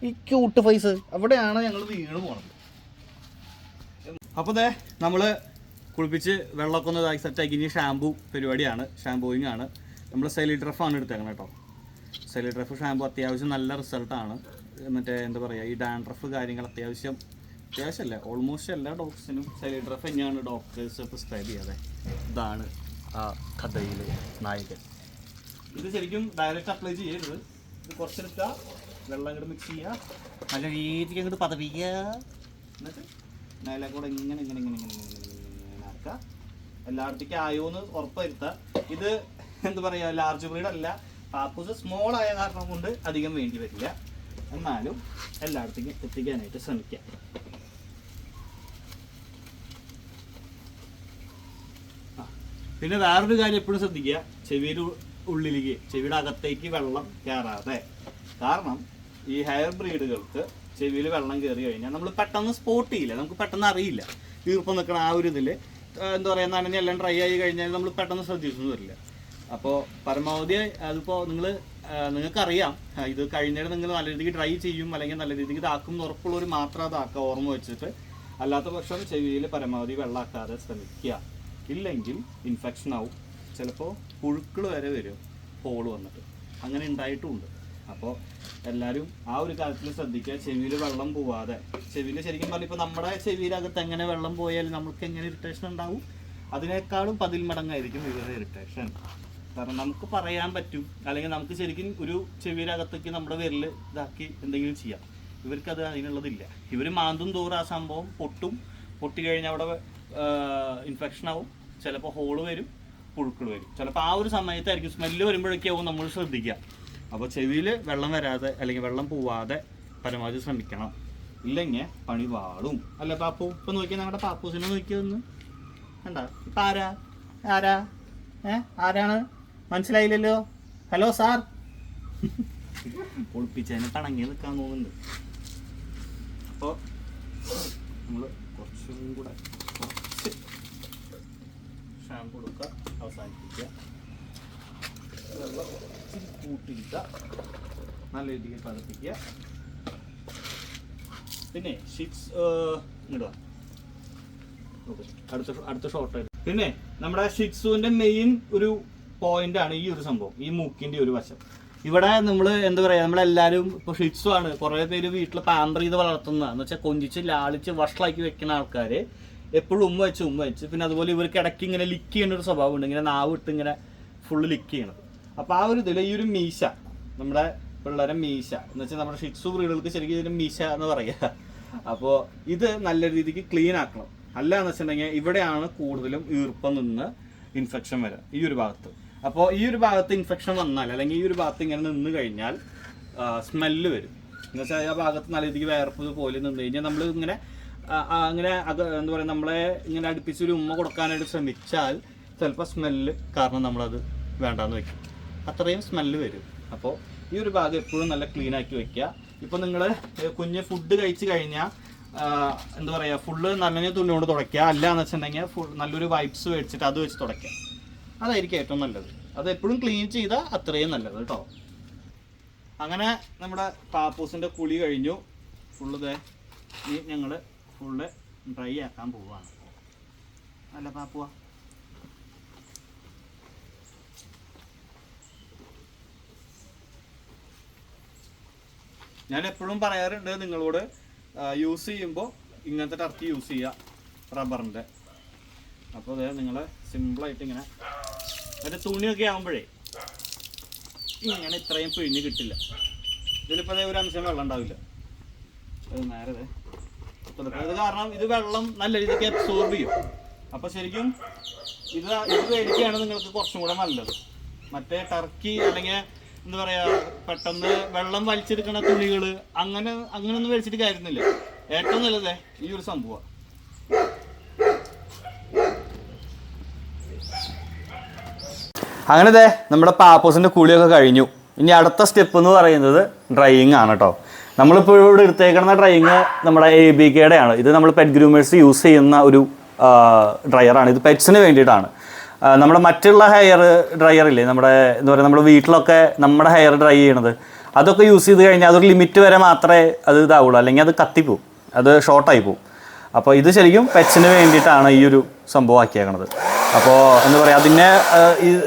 ഈ ക്യൂട്ട് ഫേസ്, അവിടെയാണ് ഞങ്ങൾ വീണ് പോണത്. അപ്പോൾ നമ്മൾ കുളിപ്പിച്ച് വെള്ളമൊക്കെ ഒന്ന് ഇതാക്കി സെറ്റാക്കി. ഇനി ഷാമ്പൂ പരിപാടിയാണ്, ഷാമ്പൂയിങ് ആണ്. നമ്മൾ സെലിഡ്രഫാണ് എടുത്തേക്കണം കേട്ടോ. സെലിഡ്രഫ് ഷാമ്പൂ അത്യാവശ്യം നല്ല റിസൾട്ടാണ്. മറ്റേ എന്താ പറയുക ഈ ഡാൻഡ്രഫ് കാര്യങ്ങൾ അത്യാവശ്യമല്ല ഓൾമോസ്റ്റ് എല്ലാ ഡോഗ്സിനും സൈലൻഡ്രഫ് തന്നെയാണ് ഡോക്ടേഴ്സ് പ്രിസ്ക്രൈബ് ചെയ്യാതെ. ഇതാണ് ആ കഥയിലെ നായകൻ. ഇത് ശരിക്കും ഡയറക്റ്റ് അപ്ലൈ ചെയ്യരുത്. ഇത് കുറച്ചെടുക്കുക, വെള്ളം ഇങ്ങോട്ട് മിക്സ് ചെയ്യുക, നല്ല രീതിക്ക് അങ്ങോട്ട് പതപ്പിക്കുക, എന്നിട്ട് മേലെ കൂടെ ഇങ്ങനെ ആക്കുക. എല്ലായിടത്തേക്കും ആയോ എന്ന് ഉറപ്പുവരുത്തുക. ഇത് എന്താ പറയുക, ലാർജ് ബ്രീഡല്ല, പാപ്പൂസ് സ്മോൾ ആയ കാരണം കൊണ്ട് അധികം വേണ്ടി വരില്ല. എന്നാലും എല്ലായിടത്തേക്കും എത്തിക്കാനായിട്ട് ശ്രമിക്കുക. പിന്നെ വേറൊരു കാര്യം എപ്പോഴും ശ്രദ്ധിക്കുക, ചെവിയുടെ ഉള്ളിലേക്ക്, ചെവിയുടെ അകത്തേക്ക് വെള്ളം കയറാതെ. കാരണം ഈ ഹെയർ ബ്രീഡുകൾക്ക് ചെവിയിൽ വെള്ളം കയറി കഴിഞ്ഞാൽ നമ്മൾ പെട്ടെന്ന് സ്പോട്ട് ചെയ്യില്ല, നമുക്ക് പെട്ടെന്ന് അറിയില്ല. ഈർപ്പം നിൽക്കണ ആ ഒരു ഇതിൽ എന്താ പറയുക, നനഞ്ഞെല്ലാം ഡ്രൈ ആയി കഴിഞ്ഞാൽ നമ്മൾ പെട്ടെന്ന് ശ്രദ്ധിച്ചൊന്നും വരില്ല. അപ്പോൾ പരമാവധി അതിപ്പോൾ നിങ്ങൾക്കറിയാം, ഇത് കഴിഞ്ഞിട്ട് നിങ്ങൾ നല്ല രീതിക്ക് ഡ്രൈ ചെയ്യും അല്ലെങ്കിൽ നല്ല രീതിക്ക് ഇതാക്കും എന്ന് ഉറപ്പുള്ളവർ മാത്രം അതാക്കുക, ഓർമ്മ വെച്ചിട്ട്. അല്ലാത്ത പക്ഷം ചെവിയിൽ പരമാവധി വെള്ളമാക്കാതെ ശ്രമിക്കുക. ഇല്ലെങ്കിൽ ഇൻഫെക്ഷൻ ആവും, ചിലപ്പോൾ പുഴുക്കൾ വരെ വരും ഹോൾ വന്നിട്ട്. അങ്ങനെ ഉണ്ടായിട്ടുമുണ്ട്. അപ്പോൾ എല്ലാവരും ആ ഒരു കാര്യത്തിൽ ശ്രദ്ധിക്കുക, ചെവിയിൽ വെള്ളം പോവാതെ. ചെവിയിൽ ശരിക്കും പറഞ്ഞാൽ ഇപ്പോൾ നമ്മുടെ ചെവിയിലകത്ത് എങ്ങനെ വെള്ളം പോയാൽ നമുക്ക് എങ്ങനെ ഇറിറ്റേഷൻ ഉണ്ടാവും, അതിനേക്കാളും 10 മടങ്ങായിരിക്കും ഇവരുടെ ഇറിറ്റേഷൻ. കാരണം നമുക്ക് പറയാൻ പറ്റും, അല്ലെങ്കിൽ നമുക്ക് ശരിക്കും ഒരു ചെവിയിലകത്തേക്ക് നമ്മുടെ വിരൽ ഇതാക്കി എന്തെങ്കിലും ചെയ്യാം. ഇവർക്കത് അതിനുള്ളതില്ല. ഇവർ മാന്തും തോറും ആ സംഭവം പൊട്ടി കഴിഞ്ഞാൽ അവിടെ ഇൻഫെക്ഷൻ ആവും, ചിലപ്പോൾ ഹോള് വരും, പുഴുക്കൾ വരും. ചിലപ്പോൾ ആ ഒരു സമയത്തായിരിക്കും സ്മെല്ല് വരുമ്പോഴൊക്കെയാവും നമ്മൾ ശ്രദ്ധിക്കുക. അപ്പോൾ ചെവിയിൽ വെള്ളം വരാതെ അല്ലെങ്കിൽ വെള്ളം പോവാതെ പരമാവധി ശ്രമിക്കണം. ഇല്ലെങ്കിൽ പണി വാളും. അല്ല പാപ്പു, ഇപ്പം നോക്കിയാൽ നമ്മുടെ പാപ്പൂസിനെ നോക്കിയൊന്ന് കണ്ട. ഇപ്പം ആരാണ് മനസ്സിലായില്ലല്ലോ? Hello sir. ഒളിപ്പിച്ചതിന് കണങ്ങി നിൽക്കാൻ തോന്നുന്നുണ്ട്. അപ്പോൾ നമ്മൾ കുറച്ചും കൂടെ ഷാമ്പു കൊടുക്കുക, അവസാനിപ്പിക്കുക, വെള്ളം കൂട്ടിരിക്കുക, നല്ല രീതിയിൽ പതപ്പിക്കുക. പിന്നെ ഷിറ്റ്സ് ഇടുക. അടുത്ത ഷോർട്ട്. പിന്നെ നമ്മുടെ ഷിറ്റ്സുവിൻ്റെ മെയിൻ ഒരു പോയിന്റ് ആണ് ഈ ഒരു സംഭവം, ഈ മൂക്കിൻ്റെ ഒരു വശം. ഇവിടെ നമ്മൾ എന്താ പറയുക, നമ്മളെല്ലാവരും ഇപ്പോൾ ഷിറ്റ്സു ആണ് കുറേ പേര് വീട്ടിൽ പാമ്പർ ചെയ്ത് വളർത്തുന്ന, എന്ന് വെച്ചാൽ കൊഞ്ചിച്ച് ലാളിച്ച് വഷളാക്കി വെക്കുന്ന ആൾക്കാർ എപ്പോഴും ഉമ്മ വെച്ച്. പിന്നെ അതുപോലെ ഇവർക്ക് ഇടയ്ക്ക് ഇങ്ങനെ ലിക്ക് ചെയ്യുന്ന ഒരു സ്വഭാവം ഉണ്ട്, ഇങ്ങനെ നാവ് ഇട്ട് ഇങ്ങനെ ഫുള്ള് ലിക്ക് ചെയ്യണത്. അപ്പോൾ ആ ഒരു ഇതിൽ ഈ ഒരു മീശ, നമ്മുടെ പിള്ളേരെ മീശ എന്ന് വെച്ചാൽ നമ്മുടെ ഷിറ്റ്സു ബ്രീഡുകൾക്ക് ശരിക്കും ഇതിന് മീശ എന്ന് പറയുക. അപ്പോൾ ഇത് നല്ല രീതിക്ക് ക്ലീൻ ആക്കണം. അല്ല എന്ന് വെച്ചിട്ടുണ്ടെങ്കിൽ ഇവിടെയാണ് കൂടുതലും ഈർപ്പം നിന്ന് ഇൻഫെക്ഷൻ വരിക, ഈ ഒരു ഭാഗത്ത്. അപ്പോൾ ഈ ഒരു ഭാഗത്ത് ഇൻഫെക്ഷൻ വന്നാൽ അല്ലെങ്കിൽ ഈ ഒരു ഭാഗത്ത് ഇങ്ങനെ നിന്ന് കഴിഞ്ഞാൽ സ്മെല്ല് വരും. എന്ന് വെച്ചാൽ ആ ഭാഗത്ത് നല്ല രീതിക്ക് വേർപ്പ് പോലെ നിന്ന് കഴിഞ്ഞാൽ നമ്മൾ ഇങ്ങനെ എന്താ പറയുക, നമ്മളെ ഇങ്ങനെ അടുപ്പിച്ചൊരു ഉമ്മ കൊടുക്കാനായിട്ട് ശ്രമിച്ചാൽ ചിലപ്പോൾ സ്മെല്ല് കാരണം നമ്മളത് വേണ്ടാന്ന് വെക്കും, അത്രയും സ്മെല്ല് വരും. അപ്പോൾ ഈ ഒരു ഭാഗം എപ്പോഴും നല്ല ക്ലീൻ ആക്കി വെക്കുക. ഇപ്പോൾ നിങ്ങൾ കുഞ്ഞ് ഫുഡ് കഴിച്ച് കഴിഞ്ഞാൽ എന്താ പറയുക, ഫുള്ള് നനഞ്ഞ തുണി കൊണ്ട് തുടയ്ക്കുക. അല്ല എന്ന് വെച്ചിട്ടുണ്ടെങ്കിൽ നല്ലൊരു വൈപ്സ് മേടിച്ചിട്ട് അത് വെച്ച് തുടയ്ക്കുക. അതായിരിക്കും ഏറ്റവും നല്ലത്. അത് എപ്പോഴും ക്ലീൻ ചെയ്താൽ അത്രയും നല്ലത് കേട്ടോ. അങ്ങനെ നമ്മുടെ പാപ്പൂസിൻ്റെ കുളി കഴിഞ്ഞു. ഫുള്ള് ഞങ്ങൾ ഫുള്ള് ഡ്രൈ ആക്കാൻ പോവാണ്. അല്ല പാപ്പുവാ, ഞാൻ എപ്പോഴും പറയാറുണ്ട് നിങ്ങളോട്, യൂസ് ചെയ്യുമ്പോൾ ഇങ്ങനത്തെ ടർക്കി യൂസ് ചെയ്യുക, റബ്ബറിൻ്റെ. അപ്പോൾ അത് നിങ്ങൾ സിമ്പിളായിട്ട് ഇങ്ങനെ അതിൻ്റെ തുണിയൊക്കെ ആകുമ്പോഴേ ഇങ്ങനെ ഇത്രയും പിഴിഞ്ഞ് കിട്ടില്ല. ഇതിലിപ്പോൾ ഒരു അംശം വെള്ളം ഉണ്ടാവില്ല. അത് നേരെ ഇത് കാരണം ഇത് വെള്ളം നല്ല രീതിക്ക് അബ്സോർബ് ചെയ്യും. അപ്പോൾ ശരിക്കും ഇത് മേടിക്കുകയാണ് നിങ്ങൾക്ക് കുറച്ചും കൂടെ നല്ലത്. മറ്റേ ടർക്കി അല്ലെങ്കിൽ എന്താ പറയുക, പെട്ടെന്ന് വെള്ളം വലിച്ചെടുക്കുന്ന തുണികൾ അങ്ങനെയൊന്നും മേടിച്ചിട്ട് കാര്യമില്ല. ഏറ്റവും നല്ലത് ഈ ഒരു സംഭവമാണ്. അങ്ങനെ നമ്മുടെ പാപ്പൂസിൻ്റെ കുളിയൊക്കെ കഴിഞ്ഞു. ഇനി അടുത്ത സ്റ്റെപ്പ് എന്ന് പറയുന്നത് ഡ്രൈയിങ് ആണ് കേട്ടോ. നമ്മളിപ്പോൾ ഇവിടെ എടുത്തേക്കുന്ന ഡ്രൈയിങ് നമ്മുടെ ABKയുടെ ആണ്. ഇത് നമ്മൾ പെറ്റ് ഗ്രൂമേഴ്സ് യൂസ് ചെയ്യുന്ന ഒരു ഡ്രയറാണ്. ഇത് പെറ്റ്സിന് വേണ്ടിയിട്ടാണ്. നമ്മുടെ മറ്റുള്ള ഹെയർ ഡ്രയറില്ലേ, നമ്മുടെ എന്താ പറയുക, നമ്മുടെ വീട്ടിലൊക്കെ നമ്മുടെ ഹെയർ ഡ്രൈ ചെയ്യണത്, അതൊക്കെ യൂസ് ചെയ്ത് കഴിഞ്ഞാൽ അതൊരു ലിമിറ്റ് വരെ മാത്രമേ അത് ഇതാവുള്ളൂ, അല്ലെങ്കിൽ അത് കത്തിപ്പോവും, അത് ഷോർട്ടായി പോവും. അപ്പോൾ ഇത് ശരിക്കും പെറ്റ്സിന് വേണ്ടിയിട്ടാണ് ഈ ഒരു സംഭവം ആക്കിയേക്കണത്. അപ്പോൾ എന്താ പറയുക, അതിനെ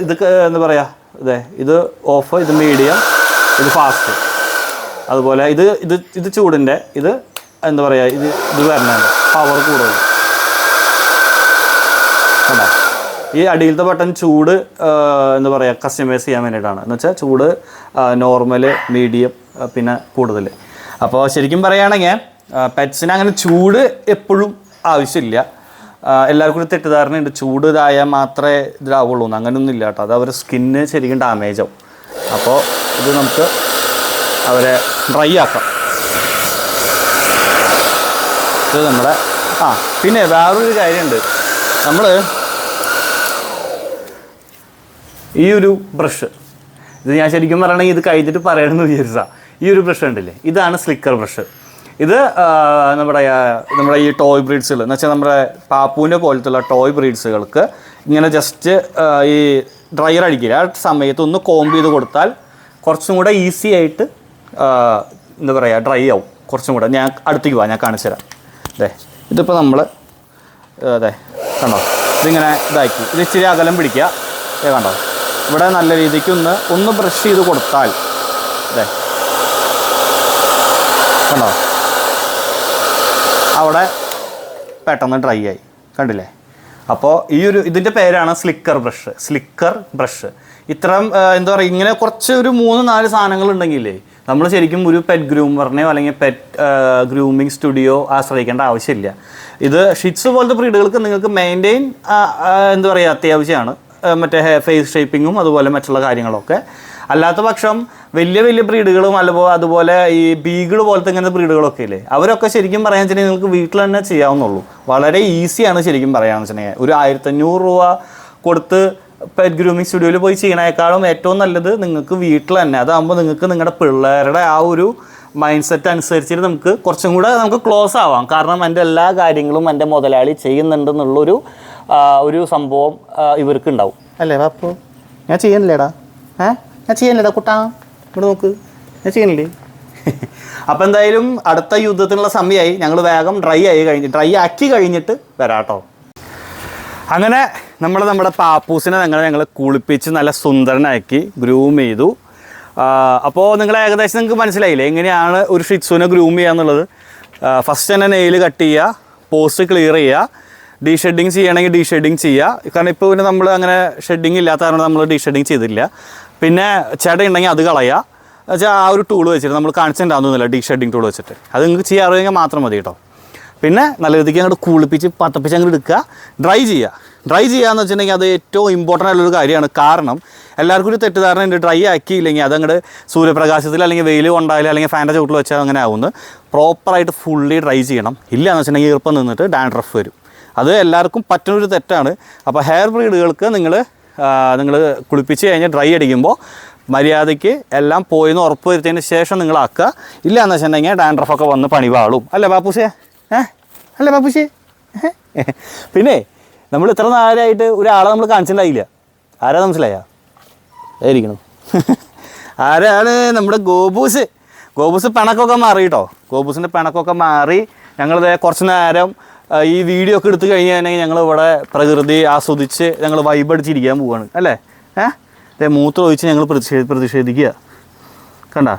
ഇത് എന്താ പറയുക, ഇത് ഓഫ്, ഇത് മീഡിയം, ഇത് ഫാസ്റ്റ്. അതുപോലെ ഇത് ചൂടിൻ്റെ ഇത് എന്താ പറയുക ഇത് വരണുണ്ട് പവർ കൂടുതൽ കണ്ടോ. ഈ അടിയിലത്തെ ബട്ടൺ ചൂട് എന്താ പറയുക കസ്റ്റമൈസ് ചെയ്യാൻ വേണ്ടിയിട്ടാണ്. എന്ന് വെച്ചാൽ ചൂട് നോർമൽ, മീഡിയം, പിന്നെ കൂടുതൽ. അപ്പോൾ ശരിക്കും പറയുകയാണെങ്കിൽ പെറ്റ്സിന് അങ്ങനെ ചൂട് എപ്പോഴും ആവശ്യമില്ല. എല്ലാവർക്കും ഒരു തെറ്റിദ്ധാരണയുണ്ട് ചൂട് ഇതായാൽ മാത്രമേ ഇതാവുള്ളൂ എന്ന്. അങ്ങനെയൊന്നും ഇല്ല കേട്ടോ. അത് അവരുടെ സ്കിന്ന് ശരിക്കും ഡാമേജ് ആവും. അപ്പോൾ ഇത് നമുക്ക് അവരെ ഡ്രൈ ആക്കാം. ഇത് നമ്മുടെ പിന്നെ വേറൊരു കാര്യമുണ്ട്. നമ്മൾ ഈ ഒരു ബ്രഷ്, ഇത് ഞാൻ ശരിക്കും പറയണമെങ്കിൽ ഇത് കഴിഞ്ഞിട്ട് പറയണമെന്ന് വിചാരിച്ചാൽ, ഈ ഒരു ബ്രഷ് ഉണ്ടല്ലേ, ഇതാണ് സ്ലിക്കർ ബ്രഷ്. ഇത് നമ്മുടെ ഈ ടോയ് ബ്രീഡ്സുകൾ എന്ന് വെച്ചാൽ നമ്മുടെ പാപ്പൂൻ്റെ പോലത്തുള്ള ടോയ് ബ്രീഡ്സുകൾക്ക് ഇങ്ങനെ ജസ്റ്റ് ഈ ഡ്രയർ അടിക്കില്ല, ആ സമയത്ത് ഒന്ന് കോംബ് ചെയ്ത് കൊടുത്താൽ കുറച്ചും കൂടെ ഈസി ആയിട്ട് എന്താ പറയുക ഡ്രൈ ആവും കുറച്ചും കൂടെ. ഞാൻ അടുത്തേക്ക് പോവാം, ഞാൻ കാണിച്ചു തരാം. അതെ, ഇതിപ്പോൾ നമ്മൾ അതെ കണ്ടോ, ഇതിങ്ങനെ ഇതാക്കി ഇത് ഇച്ചിരി അകലം പിടിക്കുക. കണ്ടോ, ഇവിടെ നല്ല രീതിക്ക് ഒന്ന് ബ്രഷ് ചെയ്ത് കൊടുത്താൽ അതെ കണ്ടോ, അവിടെ പെട്ടെന്ന് ഡ്രൈ ആയി. കണ്ടില്ലേ? അപ്പോൾ ഇതിൻ്റെ പേരാണ് സ്ലിക്കർ ബ്രഷ്. ഇത്തരം എന്താ പറയുക, ഇങ്ങനെ കുറച്ച് ഒരു 3-4 സാധനങ്ങളുണ്ടെങ്കിലേ നമ്മൾ ശരിക്കും ഒരു പെറ്റ് ഗ്രൂമറിനെയോ അല്ലെങ്കിൽ പെറ്റ് ഗ്രൂമിങ് സ്റ്റുഡിയോ ആശ്രയിക്കേണ്ട ആവശ്യമില്ല. ഇത് ഷിറ്റ്സ് പോലത്തെ ബ്രീഡുകൾക്ക് നിങ്ങൾക്ക് മെയിൻറ്റെയിൻ എന്താ പറയുക അത്യാവശ്യമാണ്, മറ്റേ ഫേസ് ഷേപ്പിങ്ങും അതുപോലെ മറ്റുള്ള കാര്യങ്ങളൊക്കെ. അല്ലാത്ത പക്ഷം വലിയ ബ്രീഡുകളും അതുപോലെ ഈ ബീഗിൾ പോലത്തെ ഇങ്ങനത്തെ ബ്രീഡുകളൊക്കെ ഇല്ലേ, അവരൊക്കെ ശരിക്കും പറയാന്ന് വെച്ചിട്ടുണ്ടെങ്കിൽ നിങ്ങൾക്ക് വീട്ടിൽ തന്നെ ചെയ്യാവുന്നുള്ളൂ. വളരെ ഈസിയാണ് ശരിക്കും പറയാമെന്ന് വെച്ചിട്ടുണ്ടെങ്കിൽ. ഒരു 1500 രൂപ കൊടുത്ത് പെറ്റ് ഗ്രൂമിങ് സ്റ്റുഡിയോയിൽ പോയി ചെയ്യണേക്കാളും ഏറ്റവും നല്ലത് നിങ്ങൾക്ക് വീട്ടിൽ തന്നെ. അതാകുമ്പോൾ നിങ്ങൾക്ക് നിങ്ങളുടെ പിള്ളേരുടെ ആ ഒരു മൈൻഡ് സെറ്റ് അനുസരിച്ചിട്ട് നമുക്ക് കുറച്ചും കൂടെ നമുക്ക് ക്ലോസ് ആവാം. കാരണം എൻ്റെ എല്ലാ കാര്യങ്ങളും എൻ്റെ മുതലാളി ചെയ്യുന്നുണ്ടെന്നുള്ളൊരു ഒരു സംഭവം ഇവർക്ക് ഉണ്ടാവും. അല്ലേ പാപ്പു? ഞാൻ ചെയ്യണില്ലേടാ, ഞാൻ ചെയ്യണില്ലേടാ കുട്ടാ, ഇവിടെ നോക്ക്, ഞാൻ ചെയ്യണില്ലേ? അപ്പോൾ എന്തായാലും അടുത്ത യുദ്ധത്തിനുള്ള സമയമായി. ഞങ്ങൾ വേഗം ഡ്രൈ ആക്കി കഴിഞ്ഞിട്ട് വരാം കേട്ടോ. അങ്ങനെ നമ്മുടെ പാപ്പൂസിനെ ഞങ്ങൾ കുളിപ്പിച്ച് നല്ല സുന്ദരനാക്കി ഗ്രൂം ചെയ്തു. അപ്പോൾ നിങ്ങൾ ഏകദേശം നിങ്ങൾക്ക് മനസ്സിലായില്ലേ എങ്ങനെയാണ് ഒരു ഷിറ്റ്സുവിനെ ഗ്രൂം ചെയ്യുക എന്നുള്ളത്. ഫസ്റ്റ് തന്നെ നെയിൽ കട്ട് ചെയ്യുക, പോസ്റ്റ് ക്ലിയർ ചെയ്യുക, ഡീഷെഡിങ് ചെയ്യണമെങ്കിൽ ഡീഷെഡിങ് ചെയ്യുക. കാരണം ഇപ്പോൾ പിന്നെ നമ്മൾ അങ്ങനെ ഷെഡിങ് ഇല്ലാത്ത കാരണം നമ്മൾ ഡീഷെഡിങ് ചെയ്തില്ല. പിന്നെ ചെട ഉണ്ടെങ്കിൽ അത് കളയുക. വെച്ചാൽ ആ ഒരു ടൂൾ വെച്ചിട്ട് നമ്മൾ കാണിച്ചിട്ടുണ്ടാകുന്നില്ല, ഡീഷെഡിങ് ടൂൾ വെച്ചിട്ട് അത് നിങ്ങൾക്ക് ചെയ്യാറിയെങ്കിൽ മാത്രം മതി കേട്ടോ. പിന്നെ നല്ല രീതിക്ക് അങ്ങോട്ട് കുളിപ്പിച്ച് പതപ്പിച്ച് അങ്ങോട്ട് എടുക്കുക, ഡ്രൈ ചെയ്യുക എന്ന് വെച്ചിട്ടുണ്ടെങ്കിൽ അത് ഏറ്റവും ഇമ്പോർട്ടൻ്റ് ആയിട്ടുള്ളൊരു കാര്യമാണ്. കാരണം എല്ലാവർക്കും ഒരു തെറ്റിദ്ധാരണ ഉണ്ട്, ഡ്രൈ ആക്കിയില്ലെങ്കിൽ അതങ്ങോട്ട് സൂര്യപ്രകാശത്തിൽ അല്ലെങ്കിൽ വെയിൽ കൊണ്ടായാലും അല്ലെങ്കിൽ ഫാൻ്റെ ചുവട്ടിൽ വെച്ചാൽ അങ്ങനെ ആവുന്നു. പ്രോപ്പറായിട്ട് ഫുള്ളി ഡ്രൈ ചെയ്യണം. ഇല്ല എന്ന് വെച്ചിട്ടുണ്ടെങ്കിൽ ഈർപ്പം നിന്നിട്ട് ഡാൻഡ്രഫ് വരും. അത് എല്ലാവർക്കും പറ്റുന്നൊരു തെറ്റാണ്. അപ്പോൾ ഹെയർ ബ്രീഡുകൾക്ക് നിങ്ങൾ കുളിപ്പിച്ച് കഴിഞ്ഞ് ഡ്രൈ അടിക്കുമ്പോൾ മര്യാദയ്ക്ക് എല്ലാം പോയിന്ന് ഉറപ്പ് വരുത്തിയതിന് ശേഷം നിങ്ങളാക്കുക. ഇല്ല എന്ന് വെച്ചിട്ടുണ്ടെങ്കിൽ ഡാൻഡ്രഫൊക്കെ വന്ന് പണി പാളും. അല്ലേ പാപ്പൂസേ? അല്ലേ പാപ്പൂസേ? പിന്നെ നമ്മൾ ഇത്ര നേരമായിട്ട് ഒരാളെ നമ്മൾ കാണിച്ചിട്ടുണ്ടായില്ല. ആരാ മനസ്സിലായ? ആയിരിക്കണം. ആരാണ്? നമ്മുടെ ഗോബൂസ് പിണക്കൊക്കെ മാറി കേട്ടോ. ഗോബൂസിൻ്റെ പിണക്കൊക്കെ മാറി. ഞങ്ങളിത് കുറച്ച് നേരം ഈ വീഡിയോ ഒക്കെ എടുത്തു കഴിഞ്ഞാൽ ഞങ്ങളിവിടെ പ്രകൃതി ആസ്വദിച്ച് ഞങ്ങൾ വൈബടിച്ചിരിക്കാൻ പോവുകയാണ്. അല്ലേ? അതേ മൂത്രം ഒഴിച്ച് ഞങ്ങൾ പ്രതിഷേധിക്കുക. കണ്ട,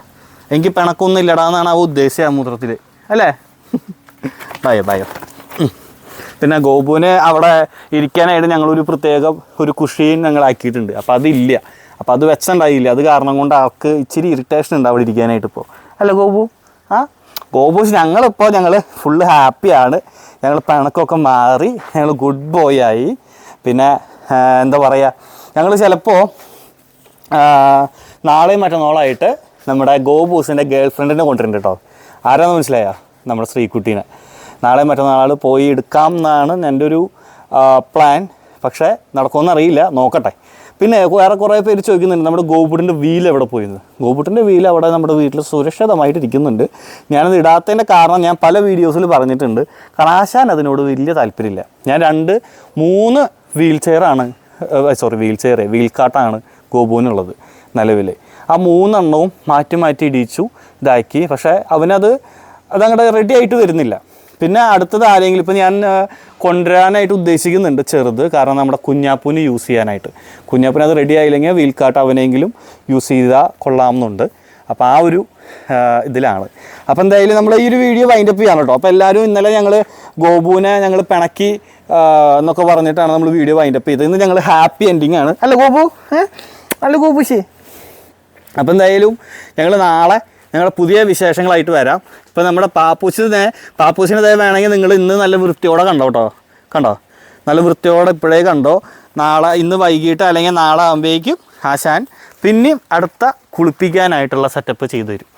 എനിക്ക് പിണക്കൊന്നും ഇല്ലടാന്നാണ് ആ ഉദ്ദേശിച്ചത് ആ മൂത്രത്തിൽ. അല്ലേ? ഭയോ. പിന്നെ ഗോപുവിന് അവിടെ ഇരിക്കാനായിട്ട് ഞങ്ങളൊരു പ്രത്യേക ഒരു കുഷീൻ ഞങ്ങളാക്കിയിട്ടുണ്ട്. അപ്പോൾ അതില്ല. അപ്പോൾ അത് വെച്ചുണ്ടായില്ല. അത് കാരണം കൊണ്ട് ആൾക്ക് ഇച്ചിരി ഇറിറ്റേഷൻ ഉണ്ട് അവിടെ ഇരിക്കാനായിട്ട് ഇപ്പോൾ. അല്ല ഗോപു? ഗോപൂസ് ഞങ്ങൾ ഫുള്ള് ഹാപ്പിയാണ്. ഞങ്ങൾ പിണക്കൊക്കെ മാറി, ഞങ്ങൾ ഗുഡ് ബോയ് ആയി. പിന്നെ എന്താ പറയുക, ഞങ്ങൾ ചിലപ്പോൾ നാളെയും മറ്റന്നാളായിട്ട് നമ്മുടെ ഗോപൂസിൻ്റെ ഗേൾ ഫ്രണ്ടിനെ കൊണ്ടുവരുന്നുണ്ട് കേട്ടോ. ആരാന്ന് മനസ്സിലായോ? നമ്മുടെ ശ്രീകുട്ടീനെ നാളെ മറ്റന്നാൾ പോയി എടുക്കാം എന്നാണ് എൻ്റെ ഒരു പ്ലാൻ. പക്ഷേ നടക്കുമെന്നറിയില്ല, നോക്കട്ടെ. പിന്നെ വേറെ കുറേ പേര് ചോദിക്കുന്നുണ്ട് നമ്മുടെ ഗോപുട്ടിൻ്റെ വീൽ എവിടെ പോയിരുന്നു. ഗോപുട്ടിൻ്റെ വീൽ അവിടെ നമ്മുടെ വീട്ടിൽ സുരക്ഷിതമായിട്ട് ഇരിക്കുന്നുണ്ട്. ഞാനത് ഇടാത്തതിൻ്റെ കാരണം ഞാൻ പല വീഡിയോസിൽ പറഞ്ഞിട്ടുണ്ട്. കാരണം ആശാൻ അതിനോട് വലിയ താല്പര്യമില്ല. ഞാൻ 2-3 വീൽ കാട്ടാണ് ഗോപുവിനുള്ളത് നിലവിൽ. ആ 3 എണ്ണവും മാറ്റി ഇടിച്ചു ഇതാക്കി. പക്ഷേ അതങ്ങോട്ട് റെഡി ആയിട്ട് വരുന്നില്ല. പിന്നെ അടുത്തത് ആരെങ്കിലും ഇപ്പോൾ ഞാൻ കൊണ്ടുവരാനായിട്ട് ഉദ്ദേശിക്കുന്നുണ്ട് ചെറുത്. കാരണം നമ്മുടെ കുഞ്ഞാപ്പൂന് യൂസ് ചെയ്യാനായിട്ട്. കുഞ്ഞാപ്പൂന് അത് റെഡി ആയില്ലെങ്കിൽ വീൽ കാട്ട് അവനെങ്കിലും യൂസ് ചെയ്താൽ കൊള്ളാമെന്നുണ്ട്. അപ്പോൾ ആ ഒരു ഇതിലാണ്. അപ്പോൾ എന്തായാലും നമ്മൾ ഈ ഒരു വീഡിയോ വൈൻഡപ്പ് ചെയ്യാൻ കേട്ടോ. അപ്പോൾ എല്ലാവരും ഇന്നലെ ഞങ്ങൾ ഗോപുവിനെ ഞങ്ങൾ പിണക്കി എന്നൊക്കെ പറഞ്ഞിട്ടാണ് നമ്മൾ വീഡിയോ വൈൻഡപ്പ് ചെയ്തത്. ഇന്ന് ഞങ്ങൾ ഹാപ്പി എൻഡിങ് ആണ്. അല്ല ഗോപു, അല്ല ഗോപുശേ. അപ്പോൾ എന്തായാലും ഞങ്ങൾ നാളെ ഞങ്ങളുടെ പുതിയ വിശേഷങ്ങളായിട്ട് വരാം. ഇപ്പോൾ നമ്മുടെ പാപ്പൂസിനെ വേണമെങ്കിൽ നിങ്ങൾ ഇന്ന് നല്ല വൃത്തിയോടെ കണ്ടോ നല്ല വൃത്തിയോടെ ഇപ്പോഴേ കണ്ടോ. നാളെ ഇന്ന് വൈകിട്ട് അല്ലെങ്കിൽ നാളെ ആകുമ്പോഴേക്കും ആശാൻ പിന്നെയും അടുത്ത കുളിപ്പിക്കാനായിട്ടുള്ള സെറ്റപ്പ് ചെയ്തു തരും.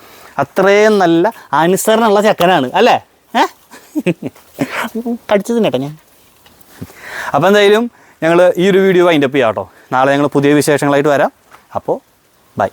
അത്രയും നല്ല അനുസരണമുള്ള ചെക്കനാണ് അല്ലേ? കടിച്ചത് കേട്ടോ ഞാൻ. അപ്പോൾ എന്തായാലും ഞങ്ങൾ ഈ ഒരു വീഡിയോ വൈൻഡപ്പ് ചെയ്യാം കേട്ടോ. നാളെ ഞങ്ങൾ പുതിയ വിശേഷങ്ങളായിട്ട് വരാം. അപ്പോൾ ബൈ.